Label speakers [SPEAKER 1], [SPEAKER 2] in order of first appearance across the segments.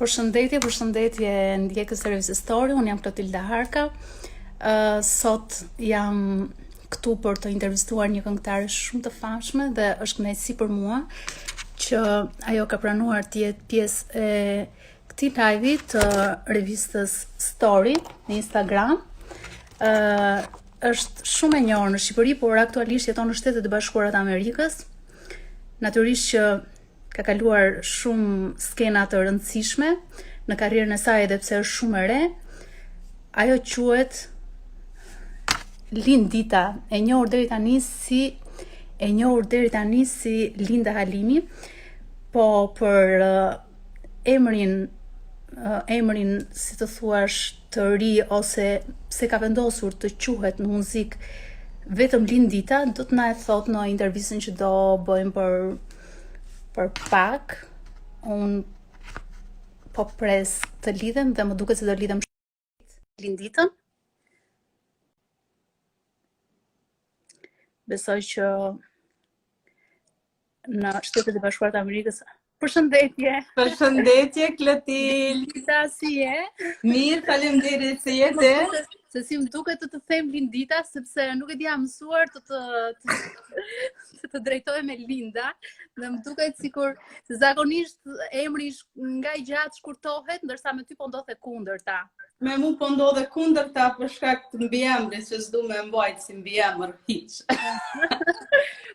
[SPEAKER 1] Përshëndetje ndjekës së Revistës Story, unë jam Klotilda Harka. Sot jam këtu për të intervistuar një këngëtare shumë të famshme dhe është kënaqësi për mua që ajo ka pranuar të jetë pjesë e këtij live të Revistës Story në Instagram. Është shumë e njohur në Shqipëri, por aktualisht jeton në Shtetet e Bashkuara të Amerikës. Natyrisht që ka kaluar shumë skena të rëndësishme në karrierën e saj edhe pse është shumë e re. Ajo quhet Lindita, e njohur deri tani si Linda Halimi, po për emrin si të thuash të ri ose se ka vendosur të quhet në muzikë vetëm Lindita, do të na e thot në intervistën që do bëjmë për pak. Unë po pres të lidhem dhe më duket se do lidhem Linditën. Besoj që në Shtetet e Bashkuara të Amerikës. Përshëndetje.
[SPEAKER 2] Përshëndetje, Klotil.
[SPEAKER 1] Lindita, si je?
[SPEAKER 2] Mirë, faleminderit se jete.
[SPEAKER 1] Se si më duket të them Lindita, sepse nuk e di jam mësuar të drejtoj me Linda, dhe më duket sikur se zakonisht emri nga i gjatë shkurtohet, ndërsa me ty po ndodhe kundërta.
[SPEAKER 2] Me mu po ndodhe kundërta për shkak të mbiemrit që s'du me mbajt si mbiemër hiç.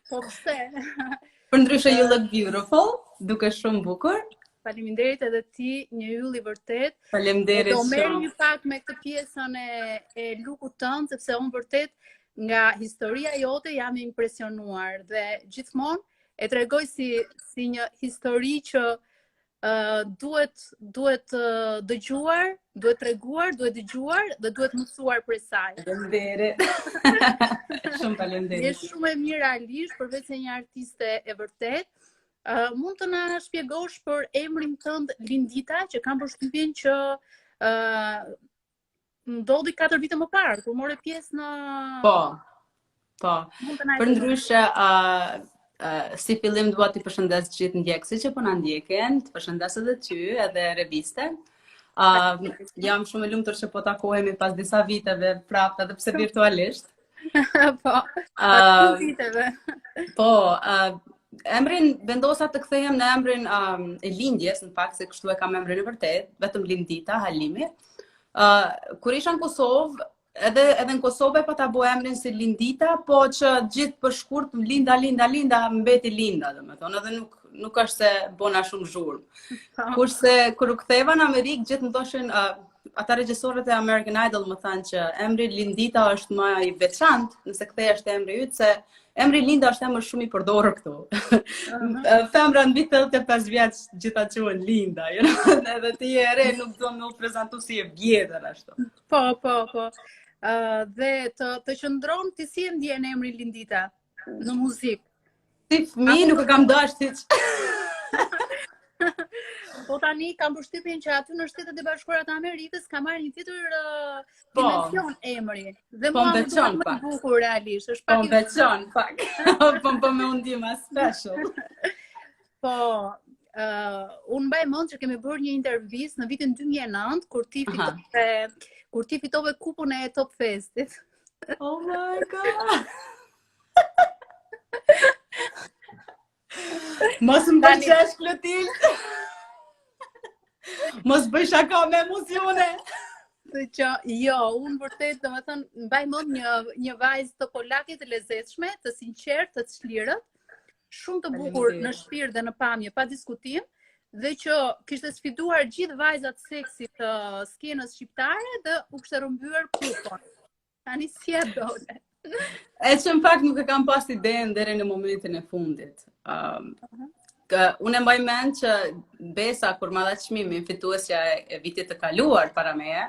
[SPEAKER 1] Po pse?
[SPEAKER 2] Përndryshe you look beautiful, duke shumë bukur.
[SPEAKER 1] Faleminderit edhe ti, një yll i vërtet.
[SPEAKER 2] Faleminderit
[SPEAKER 1] shumë. Do merr
[SPEAKER 2] shumë.
[SPEAKER 1] një pak me këtë pjesën e lukut tënd, sepse unë vërtet nga historia jote jam impresionuar dhe gjithmonë e tregoj si një histori që duhet dëgjuar, duhet treguar, duhet dëgjuar dhe duhet mësuar prej saj.
[SPEAKER 2] Faleminderit. Shumë faleminderit.
[SPEAKER 1] Je shumë e mirë realisht, përveç se një artiste e vërtet. Mund të na shpjegosh për emrin tënd Lindita, që kam përshtypjen që ndodhi 4 vite më parë, kur more pjesë në...
[SPEAKER 2] Po. Përndryshe, si fillim dua t'i përshëndes gjithë ndjekësit që po na ndjeken, të përshëndes edhe ty, edhe reviste. Jam shumë e lumtur që po takohemi pas disa viteve prapë, edhe pse virtualisht.
[SPEAKER 1] Po, pas viteve.
[SPEAKER 2] Po, emrin vendosa të kthehem në emrin e lindjes, në fakt se kështu e kam emrin e vërtet, vetëm Lindita Halimi. Kur isha në Kosovë, edhe në Kosovë pa ta bëj emrin si Lindita, po që gjithë për shkurt Linda mbeti Linda, domethënë, edhe nuk është se bona shumë zhurmë. Kurse kur u ktheva në Amerikë, gjithë më thoshin ata regjisorët e American Idol më thanë që emri Lindita është më i veçantë, nëse kthehesh te emri yt, se emri Linda është emër shumë i përdorur këtu. Femra mbi 85 vjeç gjitha quhen Linda, edhe ti je re, nuk do më u prezantu si e vjetër ashtu.
[SPEAKER 1] Po. Dhe të qëndron ti si e ndjen emri Lindita në muzikë?
[SPEAKER 2] Si fëmijë nuk e kam dashur hiç.
[SPEAKER 1] Po tani kam përshtypjen që aty në Shtetet e Bashkuara të Amerikës ka marrë një tjetër dimension emri. Dhe mua më duket më bukur realisht, është pak.
[SPEAKER 2] Po veçon pak. Po me undima special.
[SPEAKER 1] Po, unë mbaj mend që kemi bërë një intervistë në vitin 2009 kur ti fitove kupën e Top Festit.
[SPEAKER 2] Oh my god. Mos më pëlqesh Klotil. Mos bëj shaka me emocione.
[SPEAKER 1] Jo, unë vërtet, domethënë, mbaj mend një vajzë të polake të lezetshme, të sinqertë, të çlirët, shumë të bukur në shpirt dhe në pamje, pa diskutim, dhe që kishte sfiduar gjithë vajzat seksi të skenës shqiptare dhe u kishte rrëmbyer kupën. Tani si e dole?
[SPEAKER 2] E që në fakt nuk e kam pas idenë deri në momentin e fundit. Unë e mbaj mend që Besa, kur ma dha çmimin fituesja e vitit të kaluar para meje,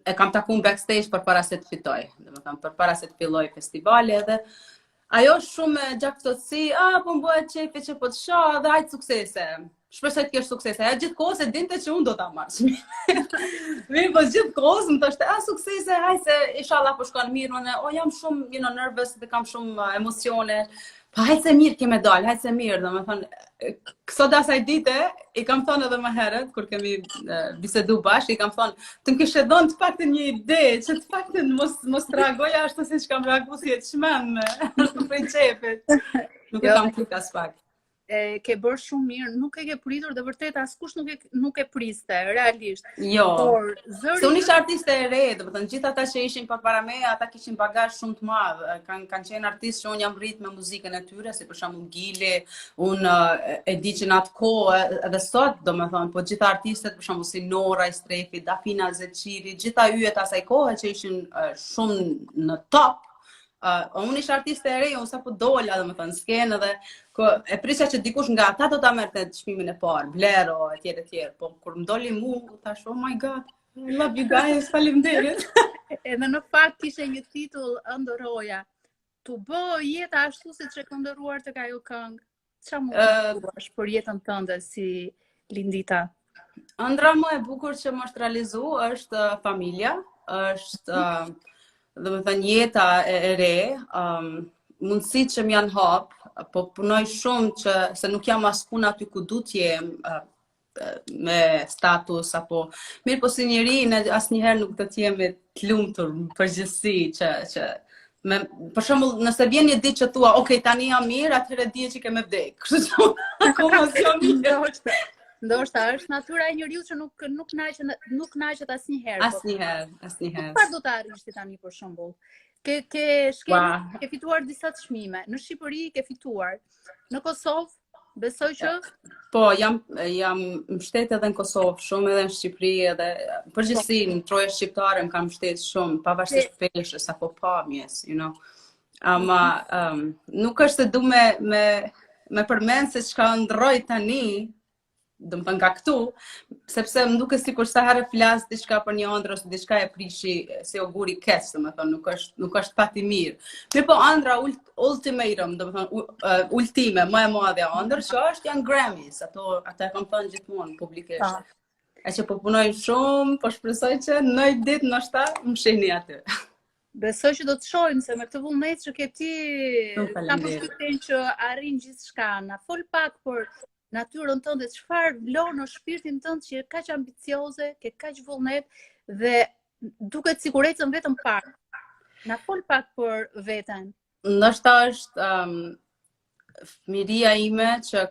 [SPEAKER 2] e kam takuar backstage përpara se të fitoj. Domethënë përpara se të filloj festivali, edhe ajo shumë gjaktësi, po më bëhet çefi që po të shoh, dhe hajt suksese. Shpresoj të kesh suksese. Ajo gjithkohës e dinte që unë do ta marr çmimin. Mirë, po gjithkohës më thoshte, suksese, haj se inshallah po shkon mirë, unë jam shumë, nervous dhe kam shumë emocione. Pa hajtë se mirë keme dalë, hajtë se mirë, dhe me thonë, kësot asaj dite, i kam thonë edhe më herët, kur kemi bisedu bashkë, i kam thonë, të më kështë dhënë të pak të një ide, që të pak të mos të reagoja ashtu si që kam reagu si e të shmenë me prej qepit. Nuk e kam klik as pak.
[SPEAKER 1] Ke bërë shumë mirë, nuk e ke pritur dhe vërtet askush nuk e priste, realisht.
[SPEAKER 2] Jo,
[SPEAKER 1] Por zëri
[SPEAKER 2] se unë ishte artiste e re, dhe më thënë, gjithë ata që ishin para me, ata kishin bagazh shumë të madhë, kanë qenë artistë që unë jam rritë me muzikën e tyre, si për shembull Gili, unë e di që në atë kohë, edhe sot, do më thënë, po gjithë artistet, për shembull si Nora, Strefi, Dafina Zeçiri, gjitha yjet asaj kohë që ishin shumë në top. Unë ishte artiste e re, unë sa po dola, dhe më thënë, skenë edhe, e prisja që dikush nga ata do ta merrte çmimin e parë, Blero, etj. Po kur më doli mu, thash, oh my god, I love you guys, faleminderit.
[SPEAKER 1] Edhe në fakt kishte një titull ëndërroja. Tu bë jeta ashtu siç e ke ndëruar tek ajo këngë. Çfarë mund të thuash për jetën tënde si Lindita?
[SPEAKER 2] Ëndra më e bukur që më është realizu është familja, është dhe me thënë jeta e re, mundësit që më janë hap, po punoj shumë që se nuk jam as puna aty ku du t'jem me status apo mirë po si njeri në asnjëherë nuk do t'jemi t'lumtur në përgjithësi që për shembull nëse vjen një ditë që thua ok tani jam mirë atëherë di që kemë vdek. Kështu që akoma s'jam mirë.
[SPEAKER 1] Ndoshta është natyra e njeriu që nuk kënaqet asnjëherë.
[SPEAKER 2] Asnjëherë.
[SPEAKER 1] Çfarë do të arrish ti tani për shembull? Ke fituar disa çmime. Në Shqipëri ke fituar. Në Kosovë besoj që
[SPEAKER 2] po jam mbështet edhe në Kosovë, shumë edhe në Shqipëri edhe përgjithësi në troje shqiptare më kam mbështet shumë, pavarësisht peshës apo pamjes, you know. Ama nuk është se du me përmend se çka ndroj tani, do më thënë nga këtu, sepse më duke sikur sa herë flas diçka për një ëndër ose diçka e prishi si oguri keq, do më thënë, nuk është pati mirë. Mirë po ëndra ultimatum, do më thënë, ultime, më e madhe ëndër që është janë Grammys, ata e kam thënë gjithmonë publikisht. E që po punoj shumë, po shpresoj që në një ditë ndoshta më shihni aty.
[SPEAKER 1] Besoj që do të shohim se me këtë vullnet që ke ti, kam përshtypjen që arrin gjithçka. Na fol pak për natyrën tënde, çfarë vlon në shpirtin tënd që je kaq ambicioze, ke kaq vullnet dhe duket sikur ecën vetëm parë. Na fol pak për veten.
[SPEAKER 2] Ndoshta është fëmiria ime që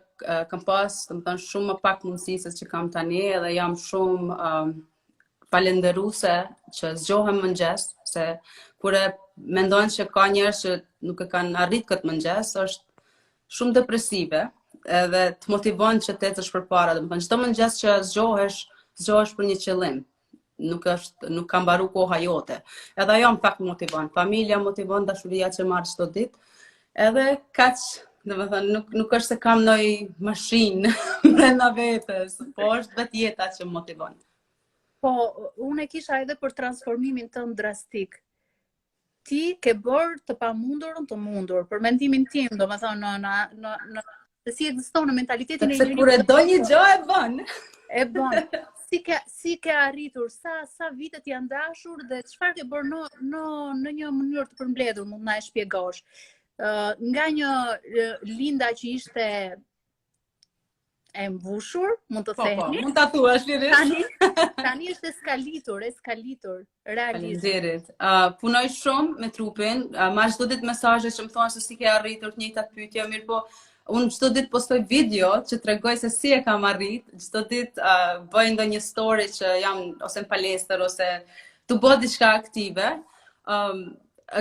[SPEAKER 2] kam pas, domethënë shumë më pak mundësi se që kam tani edhe jam shumë falenderuese që zgjohem mëngjes, se kur e mendojnë që ka njerëz që nuk e kanë arrit këtë mëngjes, është shumë depresive. Edhe të motivon që të ecësh përpara, domethënë çdo mëngjes që zgjohesh për një qëllim. Nuk ka mbaru koha jote. Edhe ajo më pak motivon, familja motivon, dashuria që marr çdo ditë. Edhe kaq, domethënë nuk është se kam ndonjë mashinë brenda vetes, po është vetë jeta që më motivon.
[SPEAKER 1] Po, unë e kisha edhe për transformimin tënd drastik. Ti ke bërë të pamundurën të mundur, për mendimin tim, domethënë se si ekziston në mentalitetin e
[SPEAKER 2] njeriut. Sepse kur e do një gjë e bën.
[SPEAKER 1] E bën. Si ke arritur, sa vitet janë dashur dhe çfarë ke bërë në një mënyrë të përmbledhur, mund na e shpjegosh. Nga një Linda që ishte e mbushur, mund të themi.
[SPEAKER 2] Po, mund ta thuash lirisht.
[SPEAKER 1] Tani është eskalitur, realisht.
[SPEAKER 2] Faleminderit. Punoj shumë me trupin, marr çdo ditë mesazhe që më thonë se si ke arritur të njëjtat pyetje, mirë po unë çdo ditë postoj video që tregoj se si e kam arrit, çdo ditë bëj ndonjë story që jam ose në palestër ose të bëj diçka aktive.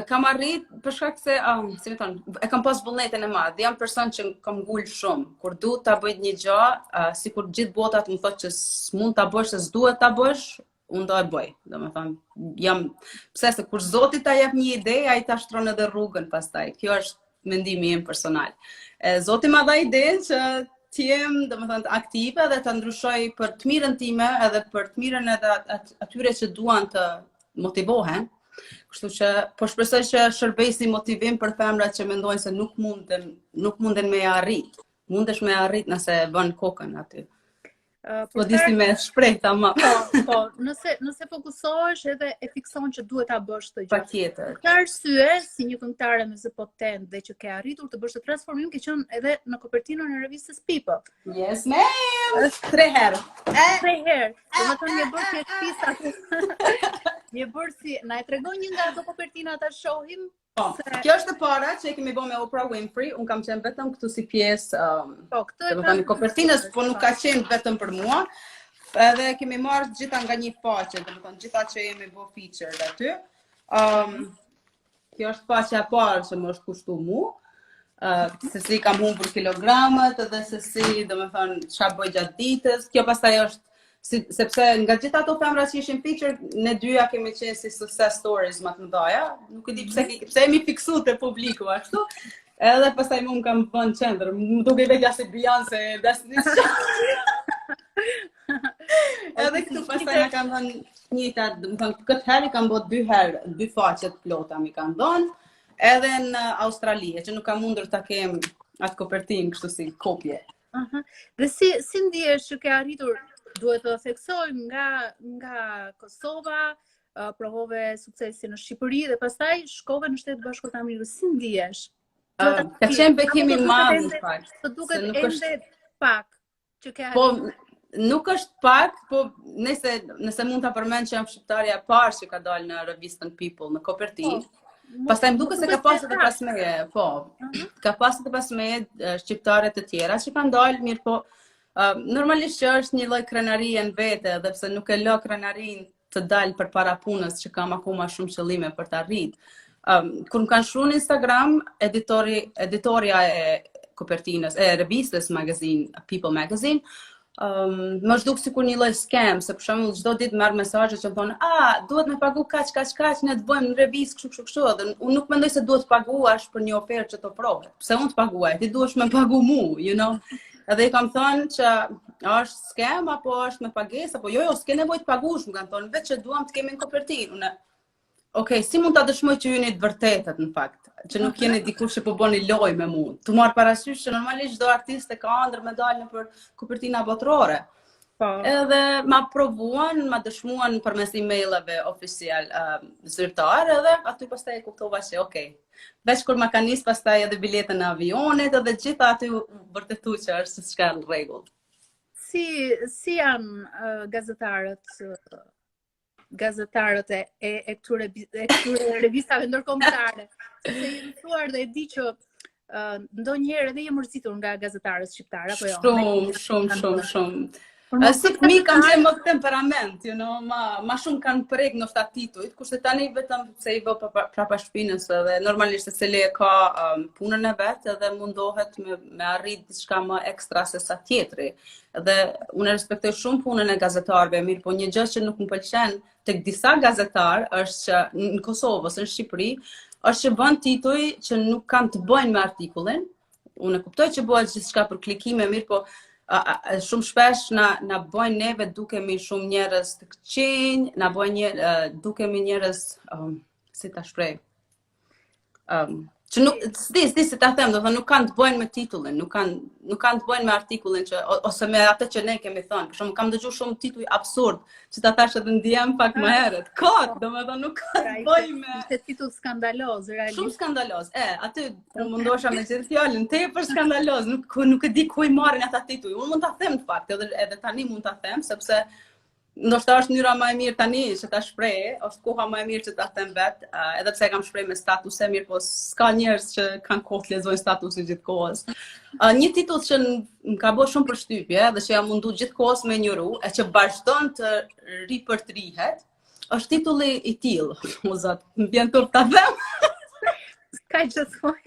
[SPEAKER 2] Kam arrit për shkak se, si më thon, e kam pas vullnetin e madh. Jam person që kam ngul shumë. Kur du ta bëj një gjë, sikur gjithë bota të më thotë që s'mund ta bësh, se s'duhet ta bësh, unë do e bëj. Domethënë, pse se kur Zoti ta jep një ide, ai ta shtron edhe rrugën pastaj. Kjo është mendimi im personal. Zoti ma dha idenë që t'jem, domethënë, aktive dhe të ndryshoj për të mirën time edhe për të mirën edhe atyre që duan të motivohen. Kështu që po shpresoj që shërbej si motivim për femrat që mendojnë se nuk munden me arrit. Mundesh me arrit nëse bën kokën aty. Po disi me shprehta ma.
[SPEAKER 1] Po, nëse fokusohesh edhe e fikson që duhet ta bësh këtë gjë.
[SPEAKER 2] Patjetër.
[SPEAKER 1] Për arsye, si një këngëtare me zë potent dhe që ke arritur të bësh të transformim, ke qenë edhe në kopertinën e revistës People.
[SPEAKER 2] Yes, ma'am! 3 herë.
[SPEAKER 1] 3 herë. Domethënë je bërë si aktrisa. Je bërë si, na e tregon një nga ato kopertina ta shohim.
[SPEAKER 2] Po, kjo është e para që e kemi bërë me Oprah Winfrey, unë kam qenë vetëm këtu si pjesë në kopertinës, po nuk ka qenë vetëm për mua. Edhe kemi marrë gjitha nga një faqe, domethënë gjitha që jemi bërë featured aty. Kjo është faqja e parë që më është kushtuar mua, se si kam humbur kilogramat edhe se si, domethënë, çfarë bëj gjatë ditës. Kjo pastaj është sepse nga gjitha ato femra që ishin featured, ne dyja kemi qenë si success stories më të mëdha. Nuk e di pse jemi fiksuar te publiku ashtu. Edhe pastaj më kam vënë qendër, më duke vetja si Beyoncé, Destiny's Child. Edhe këtu pastaj na kanë dhënë njëta, domethënë këtë herë kam bërë 2 herë, 2 faqe të plota mi kanë dhënë, edhe në Australi, që nuk kam mundur ta kem atë kopertinë kështu si kopje.
[SPEAKER 1] Dhe si ndihesh që ke arritur? Duhet të theksojmë nga Kosova, provove suksesi në Shqipëri dhe pastaj shkove në Shtetet Bashkuara të Amerikës. Si ndihesh?
[SPEAKER 2] Ka qenë bekim i madh në fakt.
[SPEAKER 1] Të duket ende pak që ke
[SPEAKER 2] arritur. Po nuk është pak, po nëse mund ta përmend që jam shqiptarja e parë që ka dalë në revistën People në kopertinë. Pastaj më duket se ka pasur të pasmeje, po. Ka pasur të pasmeje shqiptare të tjera që kanë dalë, mirë po. Normalisht që është një lloj krenarie në vete, edhe pse nuk e lë krenarin të dalë përpara punës që kam akoma shumë qëllime për të arritur. Kur më kanë shkruar në Instagram, editorja e kopertinës, e revistës People Magazine, më zhduk sikur një lloj scam, se për shembull çdo ditë merr mesazhe që më thonë, duhet me pagu kaq, ne të bëjmë në revistë kështu, dhe unë nuk mendoj se duhet të paguash për një ofertë që të ofrohet. Pse unë të paguaj, ti duhesh me pagu mua, you know? Edhe i kam thënë që është scam apo është me pagesë, apo jo, s'ke nevojë të paguash, më kanë thonë, vetë që duam të kemi në kopertinë. Okej, si mund ta dëshmoj që jeni të vërtetët në fakt, që nuk jeni dikush që po bëni lojë me mua. Tu marr parasysh që normalisht çdo artist e ka ëndër me dalë nëpër kopertina botërore. Edhe ma provuan, ma dëshmuan përmes emailave oficial zyrtar, edhe aty pastaj e kuptova që okej. Veç kur ma ka nis pastaj edhe biletën e avionit, edhe gjitha aty vërtetu që është s'ka në rregull.
[SPEAKER 1] Si janë gazetarët e këtyre revistave ndërkombëtare? Sepse i mësuar dhe e di që ndonjëherë edhe je mërzitur nga gazetarët shqiptar, apo jo?
[SPEAKER 2] Shumë. Si fëmijë kam qenë më temperament, you know, ma shumë kanë prek në titujt, kurse tani vetëm se i vë prapa shpinës edhe normalisht se cili e ka punën e vet edhe mundohet me arrit diçka më ekstra se sa tjetri. Dhe unë respektoj shumë punën e gazetarëve, mirë, po një gjë që nuk më pëlqen tek disa gazetarë është që në Kosovë ose në Shqipëri është që bën tituj që nuk kanë të bëjnë me artikullin. Unë e kuptoj që bëhet gjithçka për klikime, mirë, po shumë shpesh na bëjnë neve dukemi shumë njerëz të këqinj, na bëjnë dukemi njerëz si ta shpreh. Që nuk si ta them, do të thonë nuk kanë të bëjnë me titullin, nuk kanë të bëjnë me artikullin ose me atë që ne kemi thënë. Për shembull, kam dëgjuar shumë tituj absurd, që ta thash edhe ndjem pak më herët. Domethënë nuk ka të bëjë me
[SPEAKER 1] ishte titull skandaloz, realisht.
[SPEAKER 2] Shumë skandaloz. Aty mundosha me gjithë fjalën, tepër skandaloz, nuk e di ku i marrin ata tituj. Unë mund ta them në fakt, edhe tani mund ta them sepse ndoshta është mënyra më e mirë tani që ta shpreh, është koha më e mirë që ta them vet, edhe pse e kam shpreh me status e mirë, po s'ka njerëz që kanë kohë të lexojnë statusin gjithkohës. Një titull që më ka bërë shumë përshtypje dhe që jam mundu gjithkohës me njëru, e që vazhdon të ripërtrihet, është titulli i tillë. O zot, më vjen turp ta them.
[SPEAKER 1] S'ka që thoj.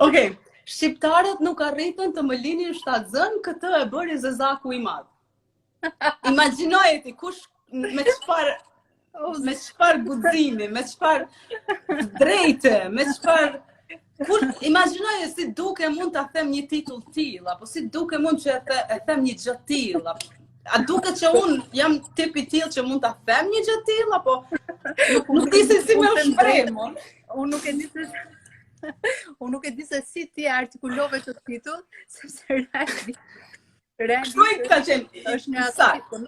[SPEAKER 2] Okej, shqiptarët nuk arritën të më linin shtatzën, këtë e bëri Zezaku i madh. Imagjinoje ti kush me çfarë guximi, me çfarë drejte, me çfarë imagjinoje si duke mund ta them një titull tillë, apo si duke mund që e them një gjë tillë. A duket që unë jam tip i tillë që mund ta them një gjë tillë, apo nuk di se si më shpreh.
[SPEAKER 1] Unë nuk e di se si ti artikulove të titull, sepse realisht
[SPEAKER 2] Kështu i ka qenë.
[SPEAKER 1] Është nga ato,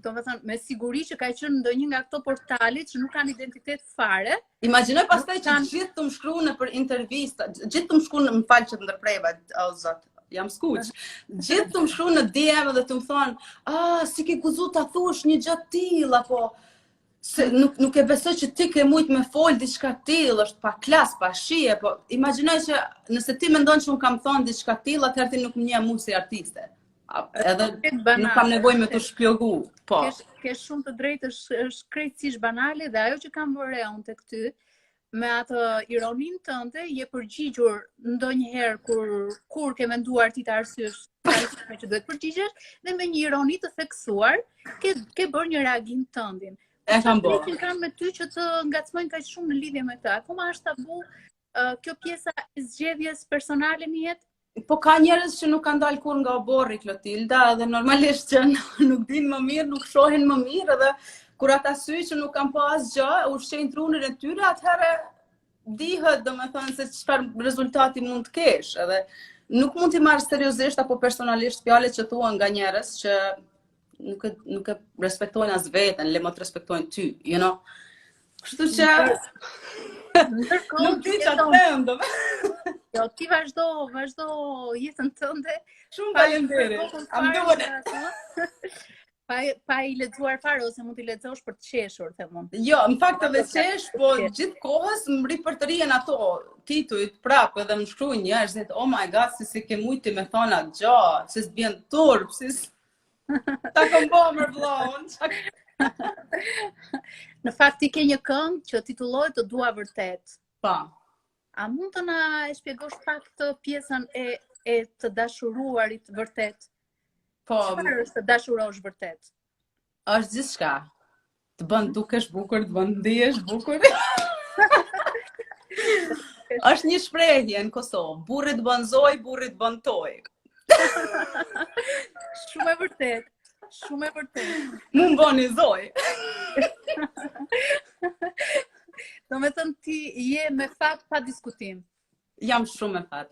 [SPEAKER 1] domethënë me siguri që ka qenë ndonjë nga këto portalet që nuk kanë identitet fare.
[SPEAKER 2] Imagjinoj pastaj që gjithë të më shkruan për intervista, gjithë të më shkruan, më fal që të ndërpreva, o zot, jam skuq. Gjithë të më shkruan në DM dhe të më thonë, si ke guxu ta thuash një gjë të tillë apo se nuk e besoj që ti ke mujt me fol diçka të tillë, është pa klas, pa shije, po imagjinoj që nëse ti mendon që un kam thonë diçka të tillë, atëherë ti nuk më njeh mua si artiste. Edhe nuk kam nevojë me të shpjegu. Po.
[SPEAKER 1] Ke shumë të drejtë, është krejtësisht banale dhe ajo që kam vëre unë tek ty, me atë ironinë tënde, je përgjigjur ndonjëherë kur ke menduar ti të arsyesh me që duhet përgjigjesh, dhe me një ironi të theksuar, ke bërë një reagim tëndin.
[SPEAKER 2] E kam bërë.
[SPEAKER 1] Që kanë me ty që të ngacmojnë kaq shumë në lidhje me këtë. Akoma është tabu kjo pjesa e zgjedhjes personale në jetë?
[SPEAKER 2] Po ka njerëz që nuk kanë dalë kur nga oborri, Klotilda, dhe normalisht që nuk dinë më mirë, nuk shohin më mirë, edhe kur ata sy që nuk kanë pa asgjë, ushqejnë trunin e tyre, atëherë dihet, domethënë se çfarë rezultati mund të kesh, edhe nuk mund t'i marrë seriozisht apo personalisht fjalët që thuan nga njerëz që nuk e respektojnë as veten, le më të respektojnë ty, you know. Kështu që nuk di çfarë të them, domethënë.
[SPEAKER 1] Jo, ti vazhdo jetën tënde.
[SPEAKER 2] Shumë faleminderit. Am doing it.
[SPEAKER 1] Pa i lexuar fare ose mund t'i lexosh për të qeshur, them unë.
[SPEAKER 2] Jo, në fakt edhe qesh, po gjithë kohës më ripërtërien ato titujt prapë edhe më shkruajnë njerëzit, oh my god, si ke mujti me thona gjo, si s'bjen turp, si ta kom bomër vllahun.
[SPEAKER 1] Në fakt ti ke një këngë që titullohet Të dua vërtet.
[SPEAKER 2] Pa.
[SPEAKER 1] A mund të na e shpjegosh pak të pjesën e të dashuruarit vërtet?
[SPEAKER 2] Po.
[SPEAKER 1] Çfarë është të dashurosh vërtet?
[SPEAKER 2] Është gjithçka. Të bën dukesh bukur, të bën ndihesh bukur. Është një shprehje në Kosovë, burri të bën zoj, burri të bën toj.
[SPEAKER 1] Shumë e vërtet. Shumë e vërtet.
[SPEAKER 2] Mu më bëni zoj.
[SPEAKER 1] Domethënë ti je me fat pa diskutim.
[SPEAKER 2] Jam shumë me fat.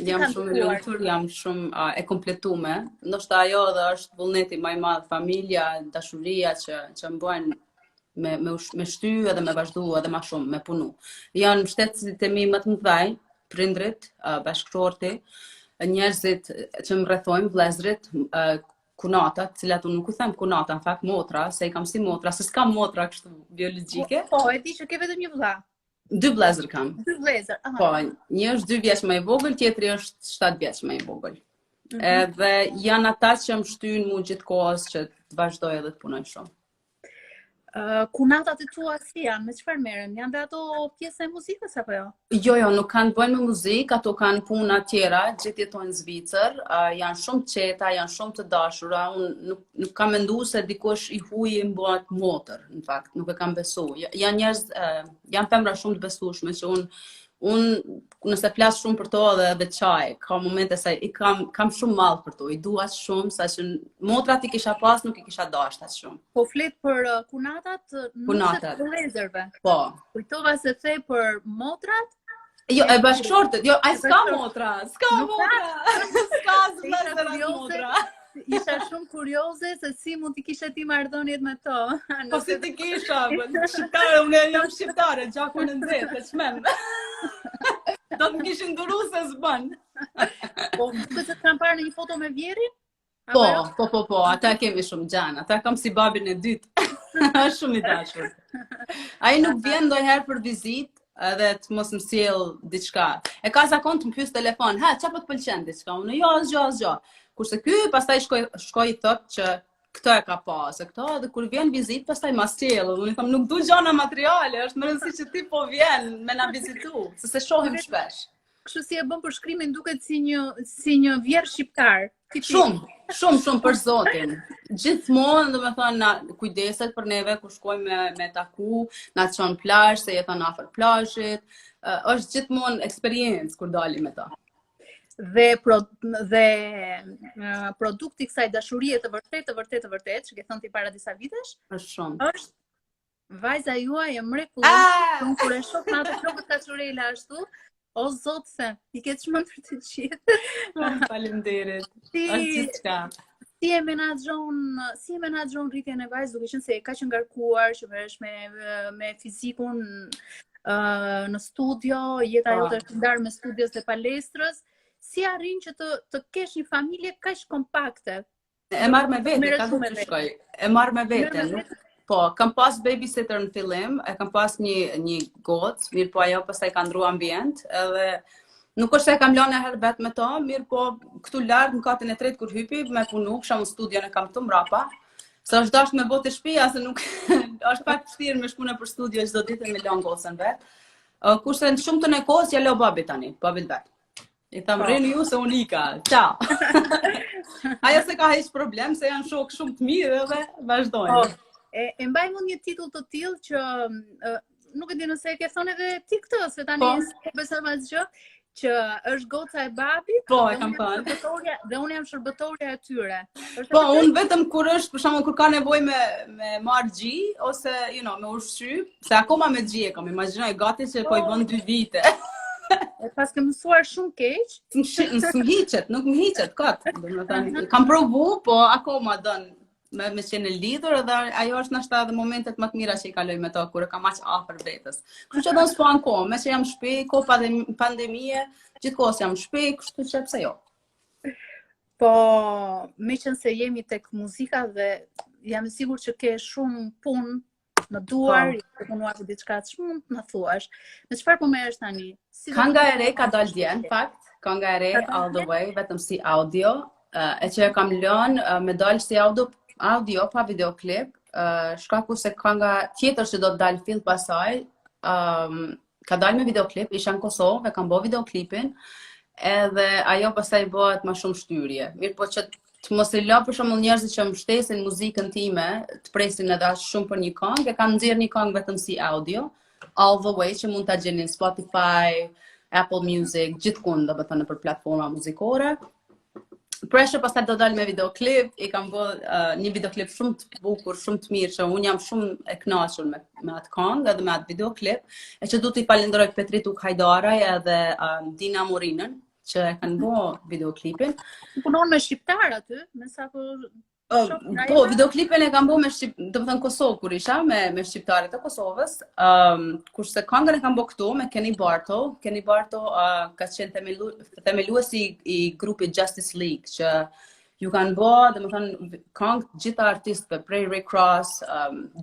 [SPEAKER 2] Jam shumë e lumtur, jam shumë e kompletume. Ndoshta ajo edhe është vullneti më i madh, familja, dashuria që më bën me shty edhe me vazhdu edhe më shumë, me punu. Janë mbështetësit e mi më të mëdhej, prindrit, bashkëshorti, njerëzit që më rrethojnë, vëllezërit, kunatat, cilat unë nuk u them kunata, në fakt motra, se i kam si motra, se s'kam motra kështu biologjike.
[SPEAKER 1] Po, e di që ke vetëm një vëlla.
[SPEAKER 2] 2 vëllezër kam.
[SPEAKER 1] 2 vëllezër.
[SPEAKER 2] Po, një është 2 vjeç më i vogël, tjetri është 7 vjeç më i vogël. Edhe janë ata që më shtyn mua gjithkohës që të vazhdoj edhe të punoj shumë.
[SPEAKER 1] Kunatat e tua si janë? Me çfarë merren? Janë dhe ato pjesë e muzikës apo jo?
[SPEAKER 2] Jo, nuk kanë të bëjnë me muzikë, ato kanë puna tjera, gjithë jetojnë në Zvicër, janë shumë qeta, janë shumë të dashura, unë nuk kam menduar se dikush i huaj i bëhet motër, në fakt, nuk e kam besu. Janë njerëz, janë femra shumë të besueshme që unë nëse flas shumë për to edhe çaj, ka momente se i kam shumë mall për to, i dua shumë, saqë motrat i kisha pas, nuk i kisha dashur aq shumë.
[SPEAKER 1] Po flet për kunatat, nuk të vëllezërve.
[SPEAKER 2] Po.
[SPEAKER 1] Kujtova se the për motrat.
[SPEAKER 2] Jo, e bashkëshortet, jo, ai s'ka motra, s'ka motra.
[SPEAKER 1] Isha shumë kurioze se si mund t'i kishe ti marrëdhëniet me to.
[SPEAKER 2] Po si t'i kisha, shqiptare, unë jam shqiptare, gjakun e nxehtë, çmem. Do të kishin duru se s'bën.
[SPEAKER 1] Po, duket se kanë parë në një foto me Vjerin?
[SPEAKER 2] Po, ata kemi shumë gjan, ata kam si babin e dytë. Është shumë i dashur. Ai nuk vjen ndonjëherë për vizitë, edhe të mos më sjell diçka. E ka zakon të më pyes telefon, çfarë po të pëlqen diçka? Unë jo, asgjë. Kurse ky pastaj shkoi thotë që këtë e ka pas, këto, dhe kur vjen vizitë pastaj ma sjell. Unë i them nuk du gjana materiale, është më rëndësi që ti po vjen me na vizitu, se shohim shpesh.
[SPEAKER 1] Kështu si e bën përshkrimin duket si një vjerë shqiptar.
[SPEAKER 2] Shumë për zotin. Gjithmonë, domethënë, na kujdeset për neve kur shkojmë me taku, na çon plazh, se jeton afër plazhit. Është gjithmonë eksperiencë kur dalim me ta.
[SPEAKER 1] Dhe produkti i kësaj dashurie të vërtet, që ke thënë ti para disa vitesh,
[SPEAKER 2] është shumë.
[SPEAKER 1] Është vajza juaj e mrekullueshme, unë kur e shoh në atë flokët kaçurela ashtu, o zot se, i ke çmendur të gjithë.
[SPEAKER 2] Faleminderit. Është gjithçka.
[SPEAKER 1] Si e menaxhon rritjen e vajzës, duke qenë se ka që ngarkuar, që merresh me fizikun në studio, jeta jote është ndarë me studios dhe palestrës, si arrin që të kesh një familje kaq kompakte?
[SPEAKER 2] E marr me vete, ka du të shkoj. E marr me vete, nuk. Po, kam pas babysitter në fillim, e kam pas një gocë, mirë po ajo pastaj ka ndrua ambient, edhe nuk është se kam lënë herë vetë me to, mirë po këtu lart në katin e tretë kur hypi me punu, kisha në studion e kam këtu mrapa. Se është dash me botë shtëpia, se nuk është pak vështirë me shkune për studio çdo ditë me lënë gocën vet. Kurse në shumë të në kohës ja lë babit tani, babit vet. I tham rrini ju se unë ika. Ciao. Ajo se ka hiç problem, se janë shok shumë të mirë dhe vazhdojnë.
[SPEAKER 1] E mbaj mund një titull të tillë që nuk e di nëse e ke thonë edhe ti këtë, se tani e besoj më asgjë, që është goca e babit.
[SPEAKER 2] Po, e kam thënë.
[SPEAKER 1] Dhe unë jam shërbëtorja e tyre.
[SPEAKER 2] Po, unë vetëm kur është, për shembull kur ka nevojë me marr gji ose me ushqyp, se akoma me gji e kam, imagjinoj gati që po i bën 2 vite.
[SPEAKER 1] E pas ke mësuar shumë keq.
[SPEAKER 2] Nuk më hiqet kot. Domethënë, kam provu, po akoma don me qenë lidhur edhe ajo është nashta edhe momentet më të mira që i kaloj me to kur e kam aq afër vetës. Kështu që do s'po ankohem, me që jam në shtëpi, kohë pandemie, gjithkohës jam në shtëpi, kështu që pse jo.
[SPEAKER 1] Po, me qenë se jemi tek muzika dhe jam i sigurt që ke shumë punë në duar, të punuar për diçka shumë të na thuash. Me çfarë po merresh tani?
[SPEAKER 2] Kënga e re ka dalë dje, në fakt, kënga e re all the way, vetëm si audio, e që e kam lënë me dalë si audio pa videoklip, shkaku se kënga tjetër që do të dalë fill pasaj, ka dalë me videoklip, isha në Kosovë, e kam bo videoklipin, edhe ajo pasaj bëhet ma shumë shtyrje. Mirë po që të mos e la për shembull njerëzit që më shtesin muzikën time, të presin edhe as shumë për një këngë, e kam nxjerrë një këngë vetëm si audio, all the way që mund ta gjeni në Spotify, Apple Music, gjithkund domethënë nëpër platforma muzikore. Pressure pastaj do dalë me videoklip, i kam bërë një videoklip shumë të bukur, shumë të mirë, që unë jam shumë e kënaqur me atë këngë edhe me atë videoklip, e që du t'i falenderoj Petritu Hajdaraj edhe Dina Morinën, që e kanë bërë videoklipin.
[SPEAKER 1] Punon me shqiptar aty, me sa po
[SPEAKER 2] po, videoklipin e kam bërë me domethënë Kosovë kur isha me shqiptarët e Kosovës, kurse këngën e kam bërë këtu me Kenny Barto. Kenny Barto ka qenë themeluesi i grupit Justice League, që ju kanë bërë, domethënë këngë gjithë artistëve, prej Rick Ross,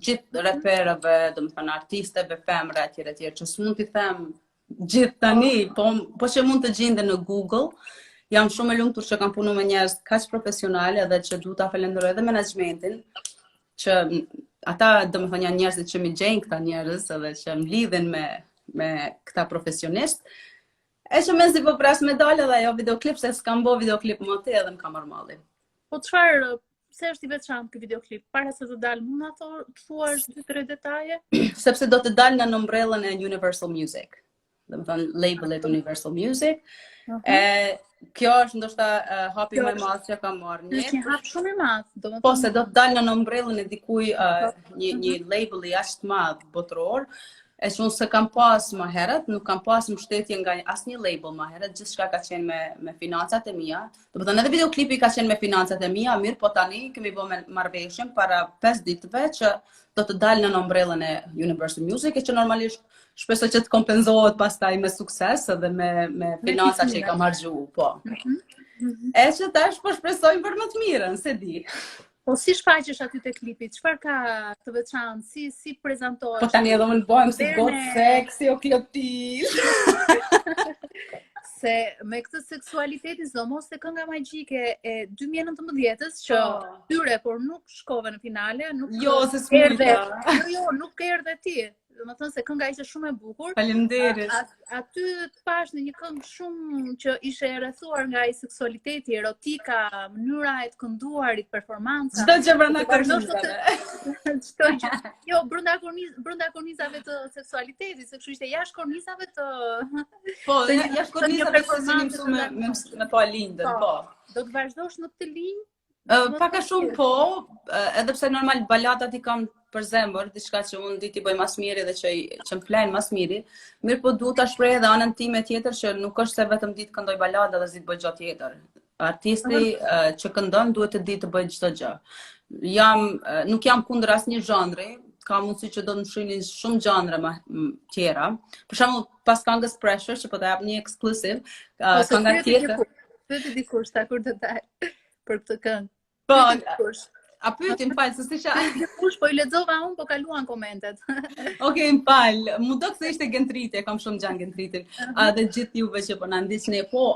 [SPEAKER 2] gjithë raperëve, domethënë artistëve femra etj, që s'mund t'i them gjithë tani, po që mund të gjende në Google. Jam shumë e lumtur që kam punu me njerëz kaq profesionale edhe që du ta falenderoj edhe menaxhmentin, që ata domethënë janë njerëzit që më gjejnë këta njerëz edhe që më lidhin me këta profesionist. E që mezi po pras me dalë edhe ajo videoklip, se s'kam bo videoklip më të edhe më kam armalli.
[SPEAKER 1] Po çfarë, pse është i veçantë ky videoklip? Para se të dalë, mund na thuash 2-3 detaje?
[SPEAKER 2] Sepse do të dalë në umbrellën e Universal Music. Domethënë labelet Universal Music. Kjo është ndoshta hapi më i madh që kam marrë.
[SPEAKER 1] Është një hap shumë i madh, domethënë.
[SPEAKER 2] Po se do të dalë në umbrellën e dikuj një label i aq të madh botror, e që unë se kam pas më herët, nuk kam pas mbështetje nga asnjë label më herët, gjithçka ka qenë me financat e mia. Domethënë edhe videoklipi ka qenë me financat e mia, mirë, po tani kemi bërë marrëveshjen para 5 ditëve që do të dalë në umbrellën e Universal Music, e që normalisht shpresoj që të kompenzohet pastaj me sukses edhe me financa që i kam harxhu, po. E që tash po shpresojmë për më të mirën, se di.
[SPEAKER 1] Po si shfaqesh aty te klipi? Çfarë ka të veçantë? Si prezantohesh?
[SPEAKER 2] Po tani edhe unë bëhem si gotë seksi o klotil.
[SPEAKER 1] Se me këtë seksualitetin, sidomos te kënga magjike e 2019-s që tyre, por nuk shkove në finale, nuk erdhe. Jo, nuk erdhe ti. Domethënë se kënga ishte shumë e bukur.
[SPEAKER 2] Faleminderit.
[SPEAKER 1] Aty të pash në një këngë shumë që ishte e rrethuar nga ai seksualiteti, erotika, mënyra e të kënduarit, performanca.
[SPEAKER 2] Çdo gjë brenda kornizave.
[SPEAKER 1] Çdo gjë. Jo, brenda kornizave të seksualitetit, se kështu ishte jashtë kornizave të.
[SPEAKER 2] Po, jashtë kornizave të performancës me to lindën, po.
[SPEAKER 1] Do të vazhdosh në këtë linjë?
[SPEAKER 2] Pak a shumë po, edhe pse normal baladat i kam për zemër, diçka që unë di t'i bëj mas miri dhe që më flen mas miri, mirë po du ta shpreh edhe anën time tjetër që nuk është se vetëm di të këndoj balada dhe zi të bëj gjë tjetër. Artisti që këndon duhet të di të bëj çdo gjë. Nuk jam kundër asnjë zhanri, ka mundësi që do të më shihni shumë zhanre më tjera. Për shembull, pas këngës Pressure, që po ta jap një ekskluziv, kënga tjetër.
[SPEAKER 1] Pyeti dikush ta kur të dal për këtë këngë.
[SPEAKER 2] Po,
[SPEAKER 1] Dikush.
[SPEAKER 2] a pyetim fal, se s'isha.
[SPEAKER 1] Dikush po i lexova unë, po kaluan komentet.
[SPEAKER 2] Okej, m'fal. Mu do se ishte Gentriti, kam shumë gjan Gentritin. Dhe gjithë juve që po na ndiqni, po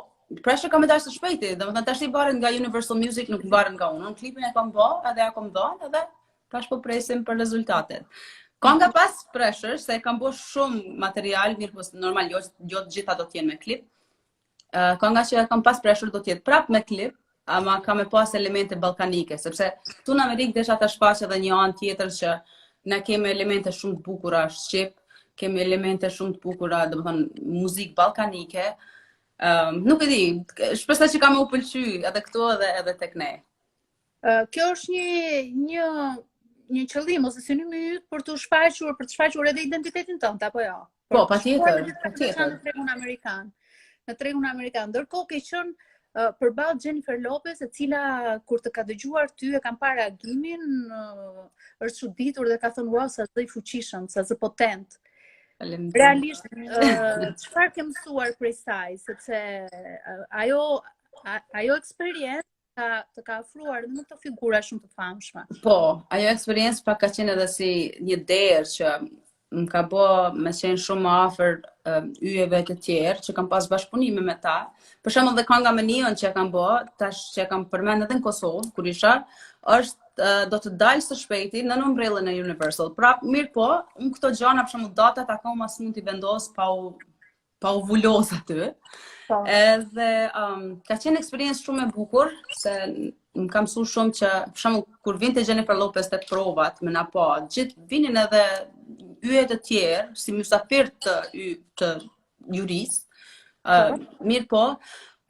[SPEAKER 2] Pressure kam dashur të shpejti, domethënë tash i barën nga Universal Music, nuk mbarën nga unë. Unë klipin e kam bë, edhe ja kam dhënë, edhe tash po presim për rezultatet. Kënga pas Pressure, se kam bërë shumë material, mirë po normal, jo të gjitha do t'jenë me klip. Kënga që kam pas Pressure do t'jetë prap me klip, ama ka me pas elemente ballkanike, sepse tu në Amerikë desha ta shfaq edhe një anë tjetër që ne kemi elemente shumë të bukura shqip, kemi elemente shumë të bukura, domethënë muzikë ballkanike. Nuk e di, shpresoj që ka më u pëlqy edhe këtu edhe tek ne.
[SPEAKER 1] Kjo është një qëllim ose synimi yt për të shfaqur edhe identitetin tënd, apo jo?
[SPEAKER 2] Po, patjetër.
[SPEAKER 1] Në tregun amerikan. Në tregun amerikan, ndërkohë ke qenë përballë Jennifer Lopez, e cila kur të ka dëgjuar ty e kam parë reagimin, është çuditur dhe ka thënë wow, sa zë i fuqishëm, sa zë potent. Realisht, çfarë ke mësuar prej saj, sepse ajo eksperiencë të ka afruar dhe në këto figura shumë të famshme.
[SPEAKER 2] Po, ajo eksperiencë pak ka qenë edhe si një derë që më ka bë me qenë shumë më afër yjeve të tjerë që kam pas bashkëpunime me ta. Për shembull dhe kënga me Neon që e kam bë, tash që e kam përmend edhe në Kosovë, kur isha, është do të dalë së shpejti në umbrellën e Universal. Pra, mirë po, unë këto gjëra për shembull datat akoma s'mund t'i vendos pa u vulos aty. Edhe ka qenë eksperiencë shumë e bukur, se më kam mësuar shumë që, për shembull, kur vinte Jennifer Lopez te provat me na pa, gjithë vinin edhe yje të tjerë, si mysafir të juris, mirë po,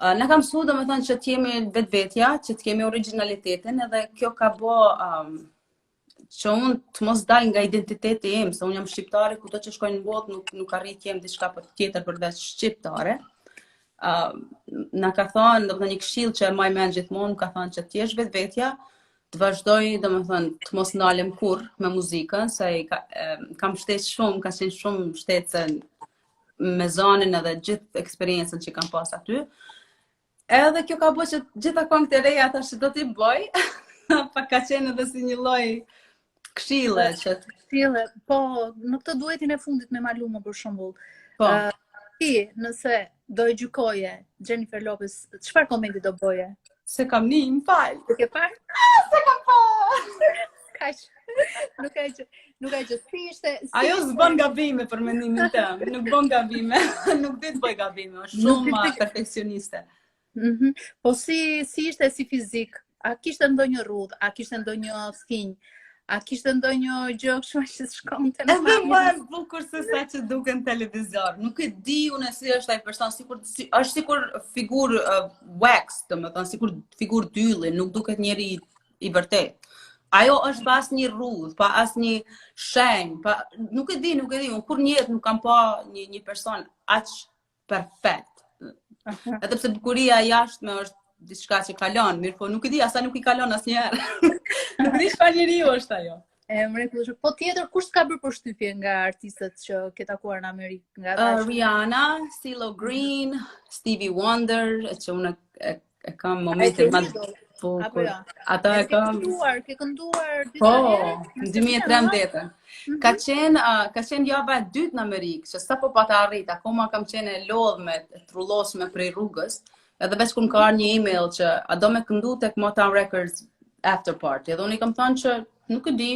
[SPEAKER 2] na kam mësuar domethënë që të jemi vetvetja, që të kemi originalitetin, edhe kjo ka bë që unë të mos dal nga identiteti im, se unë jam shqiptare, kudo që shkoj në botë nuk arrit jem diçka tjetër përveç shqiptare. Na ka thënë, domethënë një këshill që e maj mend gjithmonë, ka thënë që të jesh vetvetja, të vazhdoj, domethënë të mos ndalem kurrë me muzikën, se kam shtet shumë, ka qenë shumë shtetëse me zonin edhe gjithë eksperiencën që kam pas aty. Edhe kjo ka bërë që gjitha këngët e reja tash do t'i bëj, pa ka qenë edhe si një lloj këshille që
[SPEAKER 1] këshille, po, në këtë duetin e fundit me Maluma për shembull.
[SPEAKER 2] Po.
[SPEAKER 1] Ti, nëse do e gjykoje Jennifer Lopez, çfarë komenti do bëje?
[SPEAKER 2] Se kam një, më fal.
[SPEAKER 1] Të ke parë?
[SPEAKER 2] Se kam parë.
[SPEAKER 1] Kaq. Nuk e që si ishte.
[SPEAKER 2] Ajo s'bën gabime për mendimin tim, nuk bën gabime, nuk di të bëj gabime, është shumë perfeksioniste.
[SPEAKER 1] Po si ishte si fizik? A kishte ndonjë rrudh, a kishte ndonjë thinj? A kishte ndonjë gjë kështu që shkonte në
[SPEAKER 2] edhe më e bukur se sa që duken në televizor. Nuk e di unë si është ai person, është sikur figurë wax, domethënë sikur figurë dylli, nuk duket njeri i vërtet. Ajo është pa asnjë rrudh, pa asnjë shenjë, pa nuk e di, unë kur në jetë nuk kam pa një person aq perfekt. Edhe pse bukuria jashtme është diçka që kalon, mirë po nuk e di, asa nuk i kalon asnjëherë. Nuk di çfarë njeriu është ajo.
[SPEAKER 1] Mrekullueshme. Po tjetër, kush ka bërë përshtypje nga artistët që ke takuar në Amerikë?
[SPEAKER 2] Rihanna, CeeLo Green, Stevie Wonder, që unë e kam momentin më bukur. Ata e kam.
[SPEAKER 1] Ke kënduar
[SPEAKER 2] Po, në 2013. Ka qenë java e dytë në Amerikë, që sapo pata arrit, akoma kam qenë e lodhme, e trullosme prej rrugës. Edhe veç kur më ka ardhur një email që a do me këndu tek Motown Records after party. Edhe unë i kam thënë që nuk e di